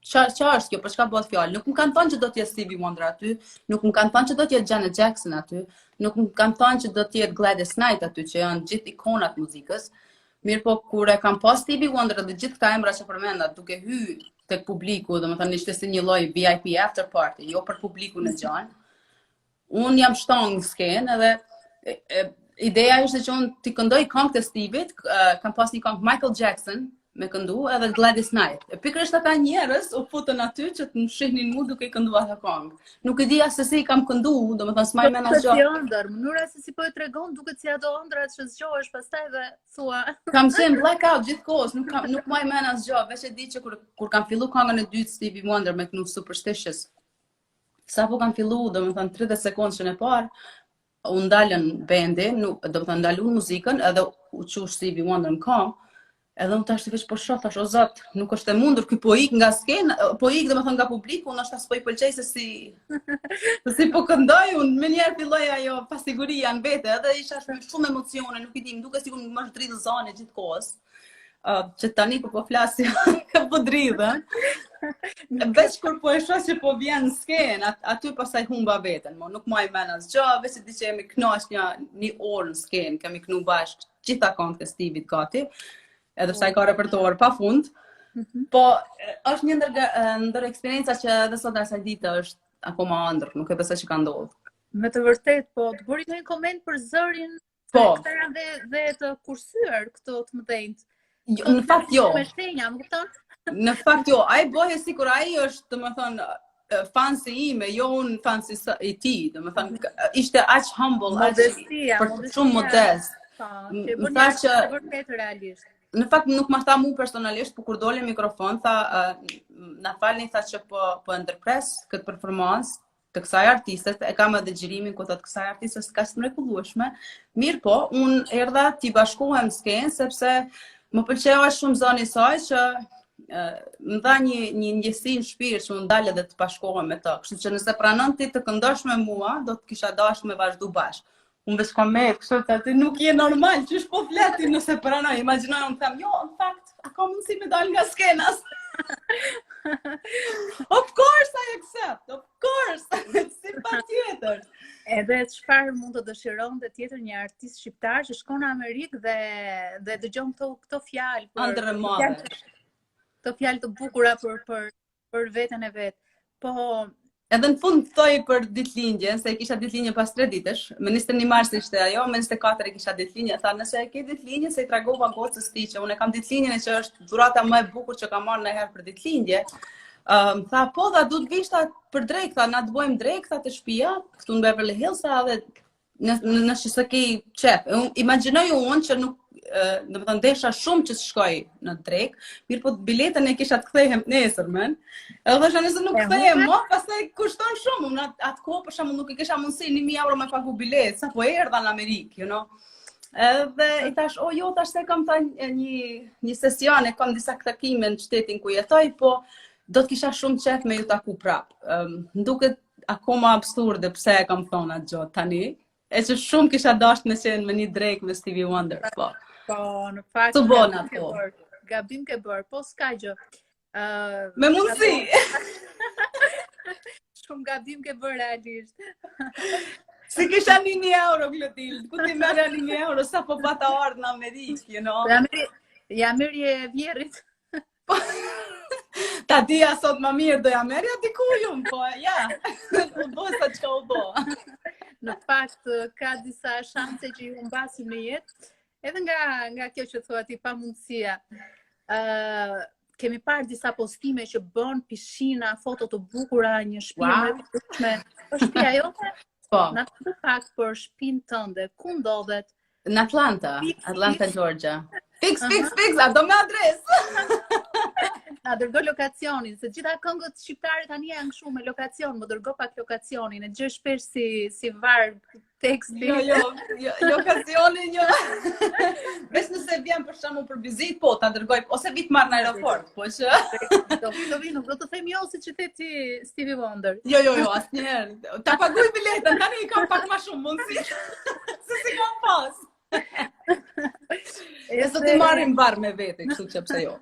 [SPEAKER 2] çfarë është kjo, për çka bëhet fjalë. Nuk më kanë thënë që do të jetë Stevie Wonder aty, nuk më kanë thënë që do të jetë Janet Jackson aty, nuk më kanë thënë që do të jetë Gladys Knight aty, që janë gjithë ikonat muzikës. Mirë po kur e kam pas Stevie Wonder dhe gjithë këta emra që përmenda duke hyrë tek publiku, domethënë ishte si një lloj VIP after party, jo për publikun e gjan. Unë jam shtong në skenë edhe ideja ishte që unë t'i këndoj këngët e Stevit, kam pas një këngë Michael Jackson, me këndu edhe Gladys Knight. E pikërisht ata njerëz u futën aty që të më shihnin mu duke i kënduar atë këngë. Nuk e dija se si i kam këndu, domethënë s'maj mend asgjë.
[SPEAKER 1] Si ëndër, mënyra se si po e tregon duket si ato ëndrat që zgjohesh pastaj dhe thua.
[SPEAKER 2] Kam qenë blackout gjithkohës, nuk maj mend asgjë, veç e di që kur kam fillu këngën e dytë Stevie Wonder me kënu Superstitious. Sa po kam fillu, domethënë 30 sekondën e parë, u ndalën bendi, domethënë ndalun muzikën edhe u çu Stevie Wonder në këngë. Edhe unë tash veç po shoh tash o zot, nuk është e mundur ky po ik nga skenë, po ik domethënë nga publiku, unë ashta s'po i pëlqej se si po këndoj, unë më njerë filloi ajo pasiguria në vete, edhe isha shumë emocione, nuk i di, më duket sikur më është dridhë zane gjithkohës. Që tani kur po flasja po dridhen. Veç kur po e shoh që po vjen në skenë, aty pastaj humba veten, nuk maj mend asgjë, veç di që jemi kënaq një orë në skenë, kemi kënu bashkë gjitha këngët e Stevie gati. Edhe sa i ka repertor pa fund, po është një ndër eksperienca që edhe sot asaj dite është akoma ëndër, nuk e besoj që ka ndodhur.
[SPEAKER 1] Me të vërtet, po, të bëri një koment për zërin,
[SPEAKER 2] po.
[SPEAKER 1] Këta janë dhe të kursyer këto të mëdhenjt.
[SPEAKER 2] Në fakt jo.
[SPEAKER 1] Me shenja, më kupton?
[SPEAKER 2] Në fakt jo, ai bëhe sikur ai është, domethënë, fansi ime, jo unë fansi i tij, domethënë, ishte aq humble, shumë modest.
[SPEAKER 1] Më tha që vërtet realisht.
[SPEAKER 2] Në fakt nuk ma tha mu personalisht, por kur dole mikrofon, tha, na falni, tha që po ndërpres këtë performancë të kësaj artistes, e kam edhe xhirimin ku thotë kësaj artistes ka të mrekullueshme. Mirë po, unë erdha t'i bashkohem skenë, sepse më pëlqeu aq shumë zoni i saj që më dha një ndjesi në shpirt që unë dalë edhe të bashkohem me të. Kështu që nëse pranon ti të këndosh me mua, do të kisha dashur me vazhdu bashkë. Unë veç kam merë, kështu të aty nuk je normal, që është po fleti nëse pranoj. Imagjinoj, unë them, jo, në fakt, a ka mundësi me dal nga skenas? Of course I accept, of course, si pa tjetër.
[SPEAKER 1] Edhe çfarë mund të dëshiron dhe tjetër një artist shqiptar që shkon në Amerikë dhe dëgjon këto fjalë.
[SPEAKER 2] Ëndër e madhe.
[SPEAKER 1] Këto fjalë të bukura për veten e vet. Po,
[SPEAKER 2] edhe në fund thoj për ditëlindjen, se kisha ditëlindje pas 3 ditësh, me 21 mars ishte ajo, me 24 e kisha ditëlindje, tha nëse e ke ditëlindje, se i tregova gocës ti që unë e kam ditëlindjen që është dhurata më e bukur që kam marrë ndonjëherë për ditëlindje. Tha po, tha du të vish për drek, tha na të bëjmë drek, tha të shtëpia, këtu në Beverly Hills, edhe në se ke qef. Imagjinoj unë që nuk domethënë desha shumë që të shkoj në drek, mirë po biletën e kisha të kthehem nesërmen. Edhe thosha nëse nuk kthehem më, pastaj kushton shumë. Unë atë kohë për shembull nuk i kisha mundësi 1000 euro me pagu biletë, sa po erdha në Amerikë, you know. Edhe i thash, o jo, tash se kam një sesion, e kam disa takime në shtetin ku jetoj, po do të kisha shumë qef me ju taku prap. Nduket akoma absurde pse e kam thonë atë gjë tani. E që shumë kisha dashur me qenë me një drek me Stevie Wonder, po.
[SPEAKER 1] Po, në fakt, gabim ke bërë, po s'ka gjë.
[SPEAKER 2] Me mundësi!
[SPEAKER 1] Shumë gabim ke bërë realisht.
[SPEAKER 2] Si kisha 1 euro, Klotilde, ku ti merja 1 euro, sa po bata ardhë në Amerikë, you know?
[SPEAKER 1] Ja merje vjerit.
[SPEAKER 2] Ta dija sot më mirë do ja merja diku jumë, po, ja, u bo sa qka u bo.
[SPEAKER 1] Në fakt, ka disa shanse që ju mbasim në jetë, edhe nga kjo që thua ti pa mundësia. Kemi parë disa postime që bën pishina, foto të bukura, një shtëpi me pishme. Po shtëpia jote?
[SPEAKER 2] Po.
[SPEAKER 1] Na të pak për shtëpinë tënde, ku ndodhet?
[SPEAKER 2] Në Atlanta, Georgia. Fix, a do me adresë.
[SPEAKER 1] Na dërgo lokacionin, se gjitha këngët shqiptare tani janë kështu me lokacion, më dërgo pak lokacionin, e gjë shpesh si varg teksti.
[SPEAKER 2] Jo, lokacionin, jo. Veç nëse vjen për shembull për vizitë, po ta dërgoj, ose vit marr në aeroport, po që
[SPEAKER 1] nuk do të them jo si që the ti Stevie Wonder.
[SPEAKER 2] Jo, asnjëherë. Ta paguaj biletën, tani i kam pak më shumë mundësi. Se si kam pas. E sot i marrim bar me vete, kështu që pse jo.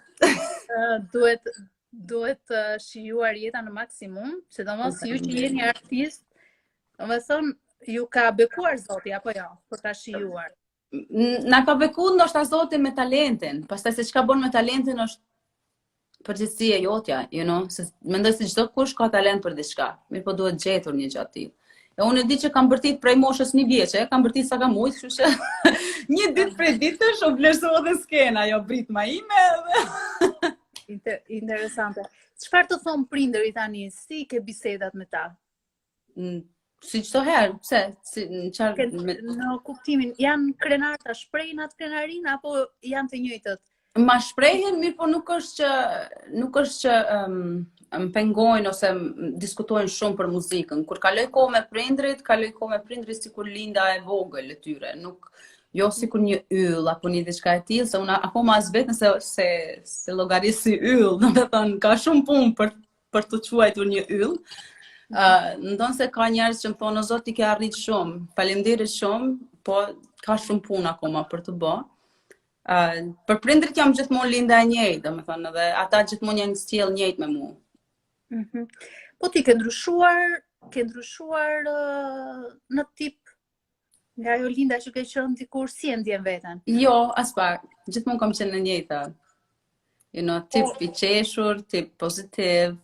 [SPEAKER 1] Duhet shijuar jeta në maksimum, sidomos ju që jeni artist, domethënë ju ka bekuar Zoti apo jo, për ta shijuar.
[SPEAKER 2] Na ka bekuar ndoshta Zoti me talentin, pastaj se çka bën me talentin është përgjithësia jotja, you know, se mendoj se çdo kush ka talent për diçka, mirë po duhet gjetur një gjatë tillë. E unë e di që kam bërtit prej moshës 1 vjeçe, kam bërtit sa kam ujtë, kështu që një ditë prej ditësh u vlerësova dhe skena, jo britma ime dhe...
[SPEAKER 1] Interesante. Çfarë të thon prindërit tani? Si ke bisedat me ta?
[SPEAKER 2] Si çdo herë, pse?
[SPEAKER 1] Në kuptimin, janë krenar ta shprehin atë krenarinë apo janë të njëjtët?
[SPEAKER 2] Ma shprehen, mirë, po nuk është që më pengojnë ose diskutojnë shumë për muzikën. Kur kaloj kohë me prindrit sikur linda e vogël e tyre, nuk jo sikur një yll apo një diçka e tillë, se unë akoma as vetëm se llogaris si yll, domethënë ka shumë punë për të quajtur një yll. Ndonë se ka njerëz që më thonë, o Zot, ti ke arrit shumë, faleminderit shumë, po ka shumë punë akoma për të bërë. Për prindrit jam gjithmonë linda e njëjtë, domethënë, edhe ata gjithmonë janë sjell njëjtë me mua.
[SPEAKER 1] Po ti ke ndryshuar në tip nga ajo linda që ke qenë dikur, si e ndjen veten?
[SPEAKER 2] Jo, as pak. Gjithmonë kam qenë e njëjta. Tip i qeshur, tip pozitiv,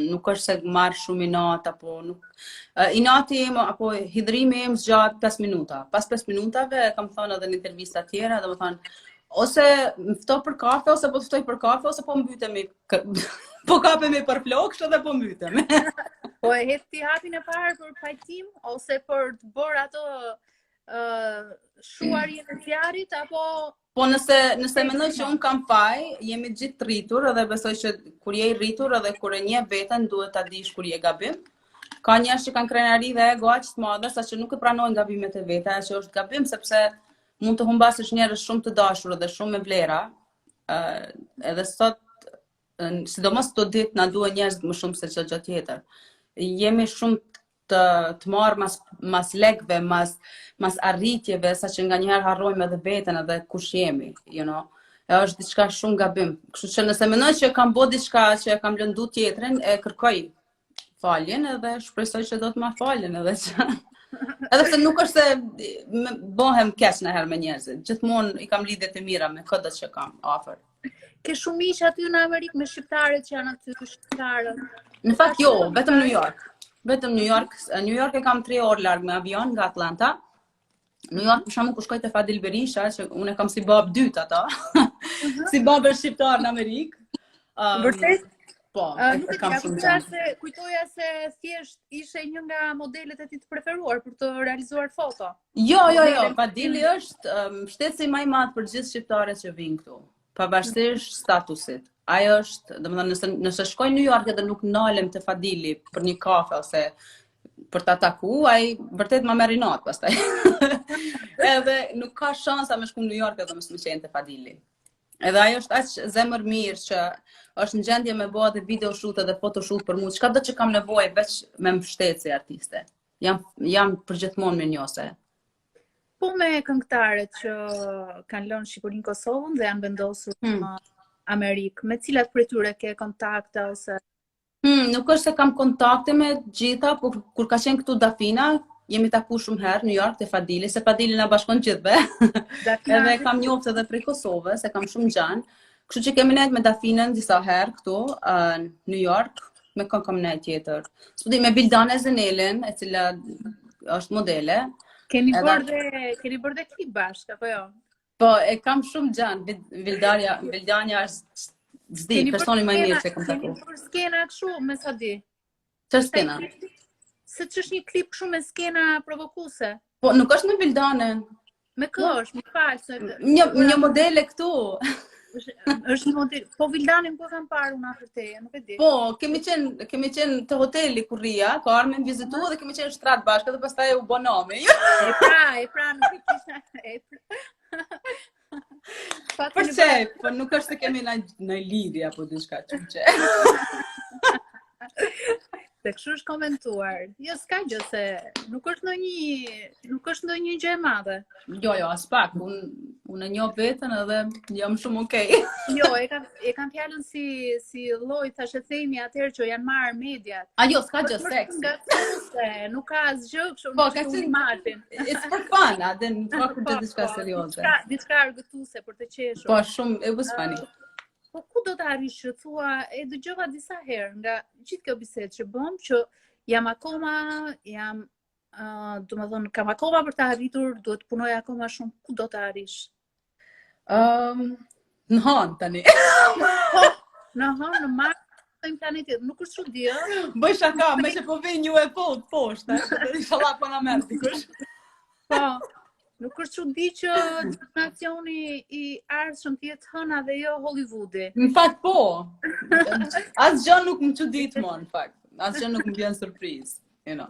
[SPEAKER 2] nuk është se marr shumë inat apo nuk. Inati im apo hidhrimi im zgjat 5 minuta. Pas 5 minutave kam thënë edhe në intervista tjera, domethënë ose më fto për kafe, ose po të ftoj për kafe, ose po mbytemi, po kapemi për flokë, edhe po mbytemi.
[SPEAKER 1] Po e het ti hapin e parë për pajtim, ose për të bërë ato shuarjen e zjarit, apo...
[SPEAKER 2] Po nëse mendoj që unë kam faj, jemi gjithë rritur, edhe besoj që kur je i rritur edhe kur e njeh veten, duhet ta dish kur je gabim. Ka njerëz që kanë krenari dhe ego aq të madhe, saqë nuk e pranojnë gabimet e veta, që është gabim, sepse mund të humbasësh njerëz shumë të dashur dhe shumë me vlera. Edhe sot, sidomos këto ditë, na duhen njerëz më shumë se çdo gjë tjetër. Jemi shumë të marrë mas lekve, mas arritjeve, saqë nganjëherë harrojmë edhe veten edhe kush jemi, është diçka shumë gabim. Kështu që nëse mendoj që kam bërë diçka që e kam lëndu tjetrin, e kërkoj faljen edhe shpresoj që do të ma faljen edhe që... Edhe pse nuk është se bëhem keq ndonjëherë me njerëzit. Gjithmonë i kam lidhje të mira me këtë që kam afër.
[SPEAKER 1] Ke shumë miq aty në Amerikë me shqiptarët që janë aty, shqiptarët?
[SPEAKER 2] Në fakt jo, vetëm New York. Vetëm New York. New York e kam 3 orë larg me avion nga Atlanta. New York për shembull ku shkoj te Fadil Berisha, që unë kam si bab dytë ata. Si babë shqiptar në Amerikë.
[SPEAKER 1] Vërtet?
[SPEAKER 2] Po,
[SPEAKER 1] e kam shumë gjë. Kujtoja se thjesht ishe një nga modelet e tij të preferuar për të realizuar foto.
[SPEAKER 2] Jo, Fadili është mbështetësi më i madh për gjithë shqiptarët që vijnë këtu, pavarësisht statusit. Ai është, domethënë nëse shkoj në New York edhe nuk nalem te Fadili për një kafe ose për ta taku, ai vërtet më merr inat pastaj. Edhe nuk ka shansa me shku në New York edhe mos më qenë te Fadili. Edhe ajo është aq zemër mirë që është në gjendje me bëa dhe video shoot edhe foto shoot për mua. Çka do që kam nevojë veç me mbështetje artiste. Jam përgjithmonë mirënjohëse.
[SPEAKER 1] Po me këngëtarët që kanë lënë Shqipërinë, Kosovën dhe janë vendosur në Amerikë, me cilat prej tyre ke kontakte ose?
[SPEAKER 2] Nuk është se kam kontakte me gjitha, por kur ka qenë këtu Dafina, jemi taku shumë herë në New York te Fadili, se Fadili na bashkon gjithve. Edhe kam njoft edhe prej Kosovës, se kam shumë gjan. Kështu që kemi nejt me Dafinën disa herë këtu në New York, me kënë kam nejt tjetër. S'po di me Bildane Zenelin, e cila është modele.
[SPEAKER 1] Keni bërë dhe klip bashkë, apo jo?
[SPEAKER 2] Po, e kam shumë gjan. Bildania është zdi, personi më i mirë që kam taku.
[SPEAKER 1] Keni bërë skena këshu me sa di?
[SPEAKER 2] Ç'është skena?
[SPEAKER 1] Se që është një klip këshu me skena provokuse.
[SPEAKER 2] Po, nuk është me Bildanën.
[SPEAKER 1] Me kësh, më falë.
[SPEAKER 2] Një modele këtu.
[SPEAKER 1] Është një model. Po Vildanin ku kam parë unë afër teje, nuk e di.
[SPEAKER 2] Po, kemi qenë të hoteli kur rria, ka ardhur me vizitu dhe kemi qenë shtrat bashkë dhe pastaj u bë nomi.
[SPEAKER 1] E pra, nuk e kisha.
[SPEAKER 2] Për çej, po nuk është se kemi në lidhje apo diçka çuçe.
[SPEAKER 1] Se kështu është komentuar. Jo, s'ka gjë se nuk është ndonjë gjë e madhe.
[SPEAKER 2] Jo, as pak. Unë e njoh veten edhe jam shumë okay.
[SPEAKER 1] Jo, e kam fjalën si lloj, thashë themi atëherë që janë marrë mediat.
[SPEAKER 2] Jo, s'ka gjë seks.
[SPEAKER 1] Nuk ka asgjë kështu.
[SPEAKER 2] Po, ka qenë Martin. It's for fun, dhe nuk ka për të diçka serioze.
[SPEAKER 1] Diçka argëtuese për të qeshur.
[SPEAKER 2] Po, shumë, it was funny.
[SPEAKER 1] Po ku do të arrish që thua, e dëgjova disa herë nga gjithë kjo bisedë që bëm, që jam do më thonë, kam akoma për të arritur, duhet të punoj akoma shumë, ku do të arrish?
[SPEAKER 2] Në hanë tani.
[SPEAKER 1] Në hanë, në marë, të im planetit, nuk është shumë di,
[SPEAKER 2] Bëj shaka, me që po vej një e poshtë, inshallah po na merr dikush.
[SPEAKER 1] Po, nuk është shumë di që destinacioni i ardhshëm të jetë hëna dhe jo Hollywoodi.
[SPEAKER 2] Në fakt po. Asgjë nuk më çudit më në fakt. Asgjë nuk më bën surprizë, you know.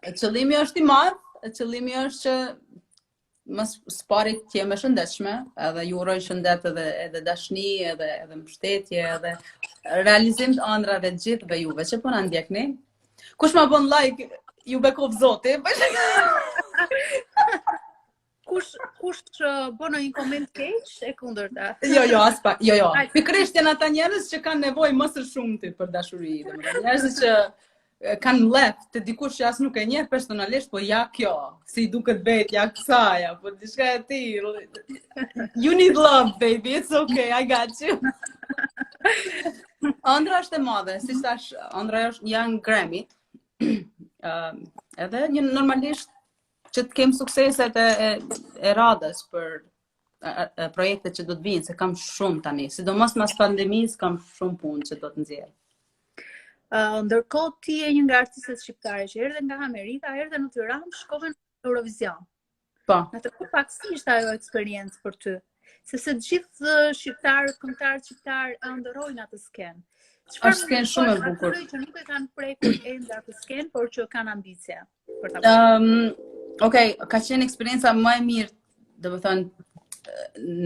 [SPEAKER 2] Qëllimi është i madh, qëllimi është që më spari të jem e shëndetshme, edhe ju uroj shëndet edhe dashni, edhe mbështetje, edhe realizim të ëndrave të gjithëve juve që po na ndjekni. Kush ma bën like, ju bekov zoti.
[SPEAKER 1] Kush bën një koment keq e kundërta?
[SPEAKER 2] Jo, as pak. Jo. Pikërisht janë ata njerëz që kanë nevojë më së shumti për dashuri, domethënë njerëz që kanë lef të dikush që as nuk e njeh personalisht, po ja kjo, si duket vet, ja kësaj, apo diçka e tillë. You need love, baby, it's okay, I got you. Ëndra është e madhe, si thash, ëndra është janë Grammy. Edhe një normalisht që të kem sukseset e radhës për projektet që do të vinë, se kam shumë tani, sidomos mas pandemisë kam shumë punë që do të nxjerr.
[SPEAKER 1] Ndërkohë ti je një nga artistët shqiptare që erdhe nga Amerika, erdhe në Tiranë, shkove në Eurovision.
[SPEAKER 2] Po.
[SPEAKER 1] Në të pak si ishte ajo eksperiencë për ty? Sepse të gjithë shqiptarët, këngëtarët shqiptarë ëndërrojnë atë skenë.
[SPEAKER 2] Është skenë shumë e bukur.
[SPEAKER 1] Që nuk e kanë prekur ende atë skenë, por që kanë ambicie për ta.
[SPEAKER 2] Okej, ka qenë eksperjenca më e mirë, domethënë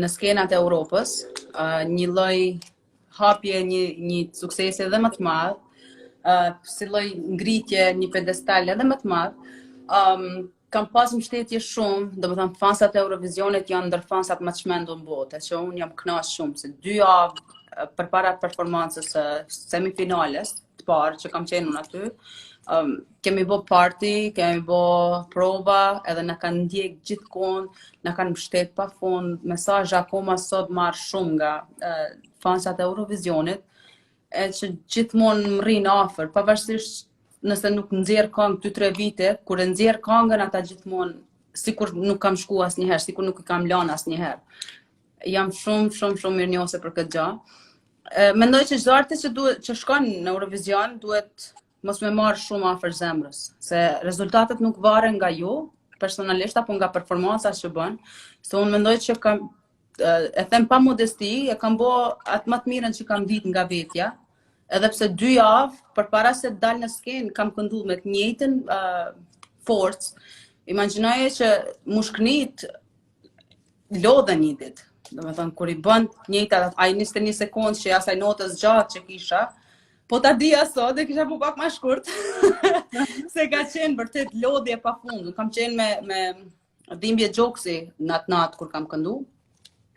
[SPEAKER 2] në skenat e Europës, një lloj hapje, një suksesi edhe më të madh. Si lloj ngritje, një pedestal edhe më të madh. Kam pas mbështetje shumë, domethënë fansat e Eurovisionit janë ndër fansat më të çmendur në botë, që unë jam kënaq shumë se 2 javë përpara performancës së semifinales të parë që kam qenë unë aty, kemi bë party, kemi bë prova, edhe na kanë ndjek gjithkohon, na kanë mbështet pafund, mesazhe akoma sot marr shumë nga fansat e Eurovisionit, që gjithmonë më rrin afër, pavarësisht nëse nuk nxjerr këngë 2-3 vite, kur e nxjerr këngën ata gjithmonë sikur nuk kam shku asnjëherë, sikur nuk i kam lënë asnjëherë. Jam shumë mirënjohëse për këtë gjë. Mendoj që çdo artist që shkon në Eurovision duhet mos me marr shumë afër zemrës, se rezultatet nuk varen nga ju, personalisht apo nga performanca që bën, se unë mendoj që kam e them pa modesti, e kam bë atë më të mirën që kam ditë nga vetja, edhe pse 2 javë përpara se të dal në skenë kam kënduar me të njëjtën forcë. Imagjinoje që mushkënit lodhen një ditë. Domethënë kur i bën të njëjtat ai 21 sekondë që asaj notës gjatë që kisha, po ta dija sot e kisha bu pak më shkurt. Se ka qenë vërtet lodhje pafund. Kam qenë me dhimbje gjoksi natë kur kam kënduar.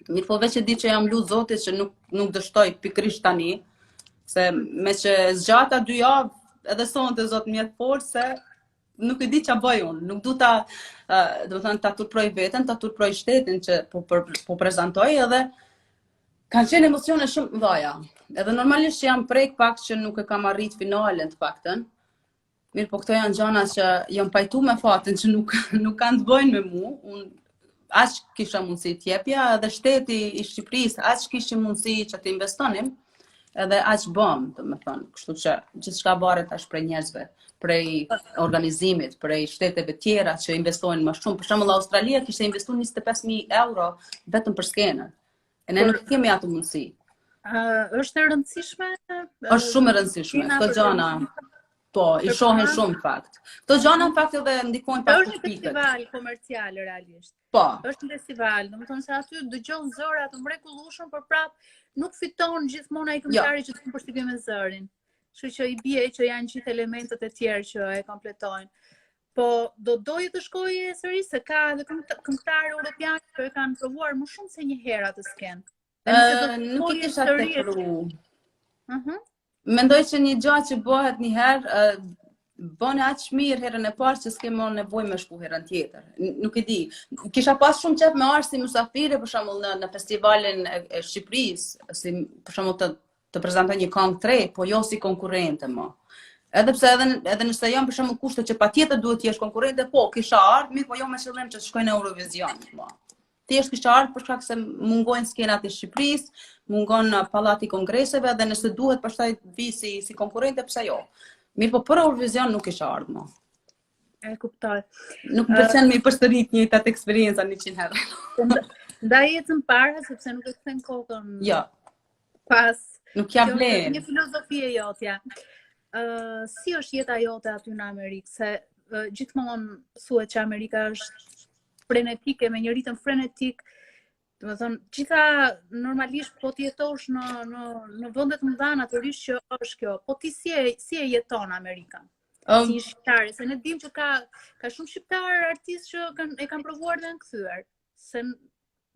[SPEAKER 2] Mirë po veç e di që jam lutë Zotit që nuk dështoj pikërisht tani, se me që zgjata 2 javë, edhe sonte Zot mjet fort se nuk e di ç'a bëj unë, nuk du ta, do të thënë ta turproj veten, ta turproj shtetin që po prezantoj, edhe kanë qenë emocione shumë mëdha. Edhe normalisht që jam prek pak që nuk e kam arrit finalen të paktën. Mirë po këto janë gjëra që jam pajtu me fatin që nuk kanë të bëjnë me mua. Unë aq kisha mundësi t'jepja, edhe shteti i Shqipërisë aq kishte mundësi që të investonim, edhe aq bëm, domethënë, kështu që gjithçka varet tash prej njerëzve, prej organizimit, prej shteteve tjera që investojnë më shumë. Për shembull Australia kishte investuar 25.000 euro vetëm për skenën. E ne nuk kemi atë mundësi.
[SPEAKER 1] Është e rëndësishme?
[SPEAKER 2] Është shumë e rëndësishme. Këto gjëra po, i shohin shumë fakt. Këto gjëra në fakt edhe ndikojnë pak
[SPEAKER 1] Është një festival komercial realisht.
[SPEAKER 2] Po.
[SPEAKER 1] Është një festival, domethënë se aty dëgjon zëra të mrekullueshëm, por prap nuk fiton gjithmonë ai këngëtari që të përshtypje me zërin. Kështu që i bie që janë gjithë elementet e tjerë që e kompletojnë. Po do doje të shkojë sërish se ka edhe këngëtarë europianë që e kanë provuar më shumë se një herë atë skenë.
[SPEAKER 2] Nuk i kisha tepruar. Mendoj që një gjë që bëhet një herë, bën aq mirë herën e parë që s'kem nevojë me shku herën tjetër. Nuk e di. Kisha pas shumë qejf me ardh si mysafire për shembull në festivalin e Shqipërisë, si për shembull të prezantoj një këngë tre, po jo si konkurrente më. Edhe pse edhe nëse janë për shembull kushte që patjetër duhet të jesh konkurrente, po kisha ardhur, mirë, po jo me qëllim që të shkoj në Eurovision. Po. Thjesht kisha ardhur për shkak se mungojnë skenat e Shqipërisë, mungon pallati i kongreseve dhe nëse duhet pastaj vi si konkurrente, pse jo. Mirë, po për Eurovision nuk kisha ardhur më.
[SPEAKER 1] E kuptoj.
[SPEAKER 2] Nuk më pëlqen me i përsërit njëjtat eksperienca 100 herë.
[SPEAKER 1] Ndaj jetën para sepse nuk e kthem kokën.
[SPEAKER 2] Jo.
[SPEAKER 1] Pas.
[SPEAKER 2] Nuk jam vlen.
[SPEAKER 1] Një filozofi e jotja. Si është jeta jote aty në Amerikë? Se gjithmonë thuhet që Amerika është frenetike, me një ritëm frenetik. Do të thonë, gjitha normalisht po të jetosh në vendet mëdha natyrisht që është kjo. Po ti si e jeton Amerikën? Si shqiptare, se ne dim që ka shumë shqiptar artistë që e kanë provuar dhe në kthyer. Se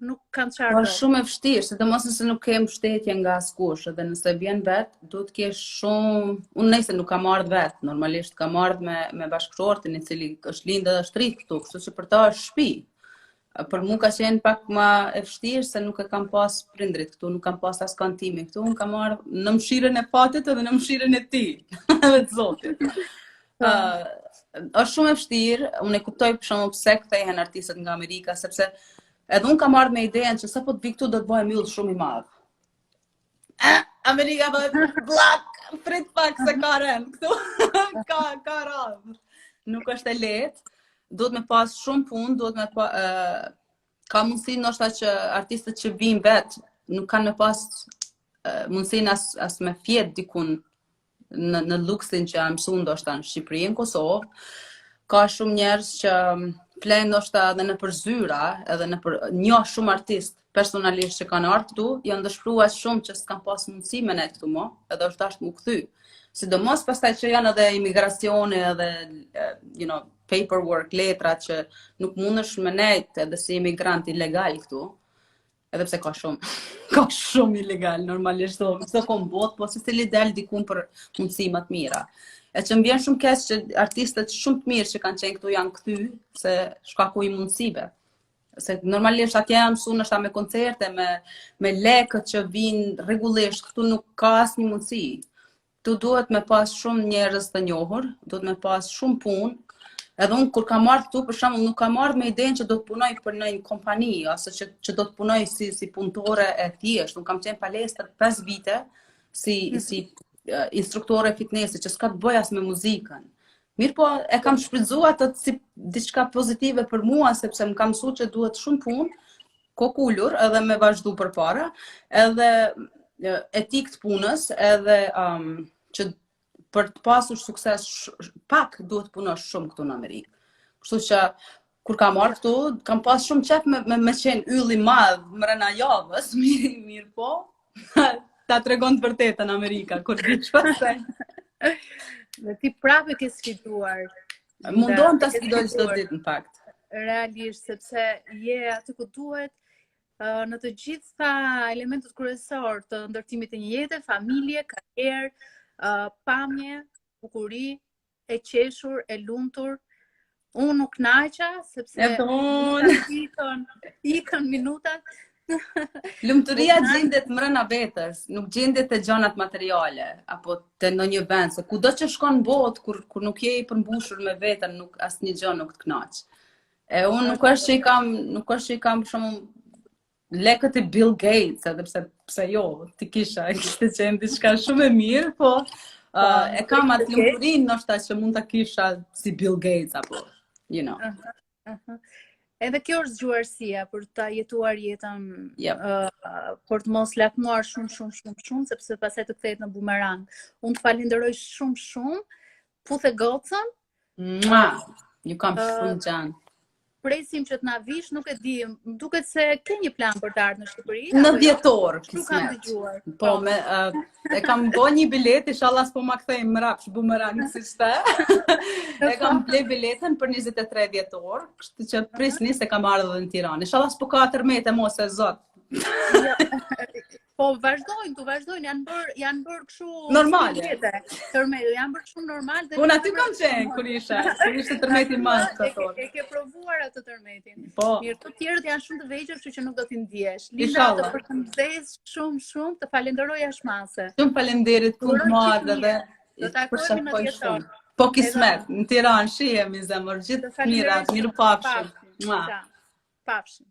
[SPEAKER 1] nuk kanë çfarë.
[SPEAKER 2] Është shumë e vështirë, sidomos nëse nuk ke mbështetje nga askush, edhe nëse vjen vet, duhet të kesh shumë. Unë nëse nuk kam ardhur vet, normalisht kam ardhur me bashkëshortin i cili është lindë dhe është rrit këtu, kështu që për ta është shtëpi. Për mua ka qenë pak më e vështirë se nuk e kam pas prindrit këtu, nuk kam pas as kantimi këtu, unë kam ardhur në mshirën e fatit edhe në mshirën e tij, edhe të Zotit. Është shumë e vështirë, unë e kuptoj për shembull pse kthehen artistët nga Amerika, sepse edhe unë kam ardhur me idenë që sa po të vi këtu do të bëhem yll shumë i madh. Amerika bëhet blak, frit pak se ka rënë këtu. ka radhë. Nuk është e lehtë. Duhet me pas shumë punë, duhet me ka mundësi ndoshta që artistët që vinë vet nuk kanë me pas mundësinë as me fjet dikun në luksin që janë mësuar ndoshta në Shqipëri, në Kosovë. Ka shumë njerëz që flen ndoshta edhe nëpër zyra, edhe nëpër njoh shumë artist personalisht që kanë ardhur këtu, janë dëshpëruar shumë që s'kan pas mundësi me ne këtu më, edhe është dashur mu kthy. Sidomos pastaj që janë edhe imigracione edhe paperwork, letra që nuk mundesh me nejt edhe si imigrant ilegal këtu. Edhe pse ka shumë ilegal normalisht, so kom bot, po se cili del dikun për mundësi më të mira. E që më vjen shumë keq që artistët shumë të mirë që kanë qenë këtu janë kthy se shkaku i mundësive. Se normalisht atje janë mësuar ndoshta me koncerte, me lekët që vinë rregullisht, këtu nuk ka asnjë mundësi. Tu duhet me pas shumë njerëz të njohur, duhet me pas shumë punë. Edhe unë kur kam ardhur këtu, për shembull, nuk kam ardhur me idenë që do të punoj për një kompani ose që do të punoj si punëtore e thjeshtë. Unë kam qenë palestër 5 vite si instruktore fitnessi që s'ka të bëj as me muzikën. Mirë po e kam shfrytzuar atë si diçka pozitive për mua sepse më ka mësuar që duhet shumë punë, kokulur edhe me vazhdu përpara, edhe etikë të punës, edhe që për të pasur sukses pak duhet punosh shumë këtu në Amerikë. Kështu që kur kam ardhur këtu, kam pas shumë qef me qenë yll i madh mrena javës, mirë po. Ta tregon të vërtetën Amerika kur vi pastaj.
[SPEAKER 1] Dhe ti prapë ke sfiduar.
[SPEAKER 2] Mundon ta sfidoj çdo ditë në fakt.
[SPEAKER 1] Realisht sepse je aty ku duhet në të gjitha elementet kryesor të ndërtimit të një jete, familje, karrierë, pamje, bukuri, e qeshur, e lumtur. Unë nuk naqa, sepse ikën minutat.
[SPEAKER 2] Lumturia gjendet mrena vetës, nuk gjendet te gjanat materiale, apo te ndonjë vend, se kudo që shkon në botë, kur nuk je i përmbushur me veten, nuk asnjë gjë nuk të kënaq. E unë nuk është që i kam për shembull lekët e Bill Gates, edhe pse jo, ti kishte qenë diçka shumë e mirë, po e kam atë lumturinë ndoshta që mund ta kisha si Bill Gates apo, you know.
[SPEAKER 1] Edhe kjo është zgjuarësia për ta jetuar jetën, për të mos lakmuar shumë, sepse pastaj të kthehet në bumerang. Unë të falenderoj shumë, puthe gocën.
[SPEAKER 2] Ju kam shumë gjanë.
[SPEAKER 1] Presim që të na vish, nuk e di, më duket se ke një plan për të ardhur në Shqipëri.
[SPEAKER 2] Në dhjetor,
[SPEAKER 1] kismet.
[SPEAKER 2] Po, e kam bë një bilet, inshallah s'po ma kthej mrapsh bumerang siç the. E kam ble biletën për 23 dhjetor, kështu që prisni se kam ardhur në Tiranë. Inshallah s'po ka tërmete mos e zot.
[SPEAKER 1] Po vazhdojnë, janë bërë kështu
[SPEAKER 2] normale.
[SPEAKER 1] Tërmete, janë bërë shumë normal.
[SPEAKER 2] Unë aty kam qenë kur ishte tërmeti më këto.
[SPEAKER 1] E ke provuar atë tërmetin.
[SPEAKER 2] Po.
[SPEAKER 1] Mirë, të tjerët janë shumë të vegjël, kështu që nuk do t'i ndjesh. Linda, të përshëndes shumë, të falenderoj ashmase.
[SPEAKER 2] Shumë faleminderit, punë të madhe dhe
[SPEAKER 1] Do takohemi në dhjetor.
[SPEAKER 2] Po kismet, në Tiranë, shihemi zemër, gjithë mirat, mirë pafshim.
[SPEAKER 1] Pafshim.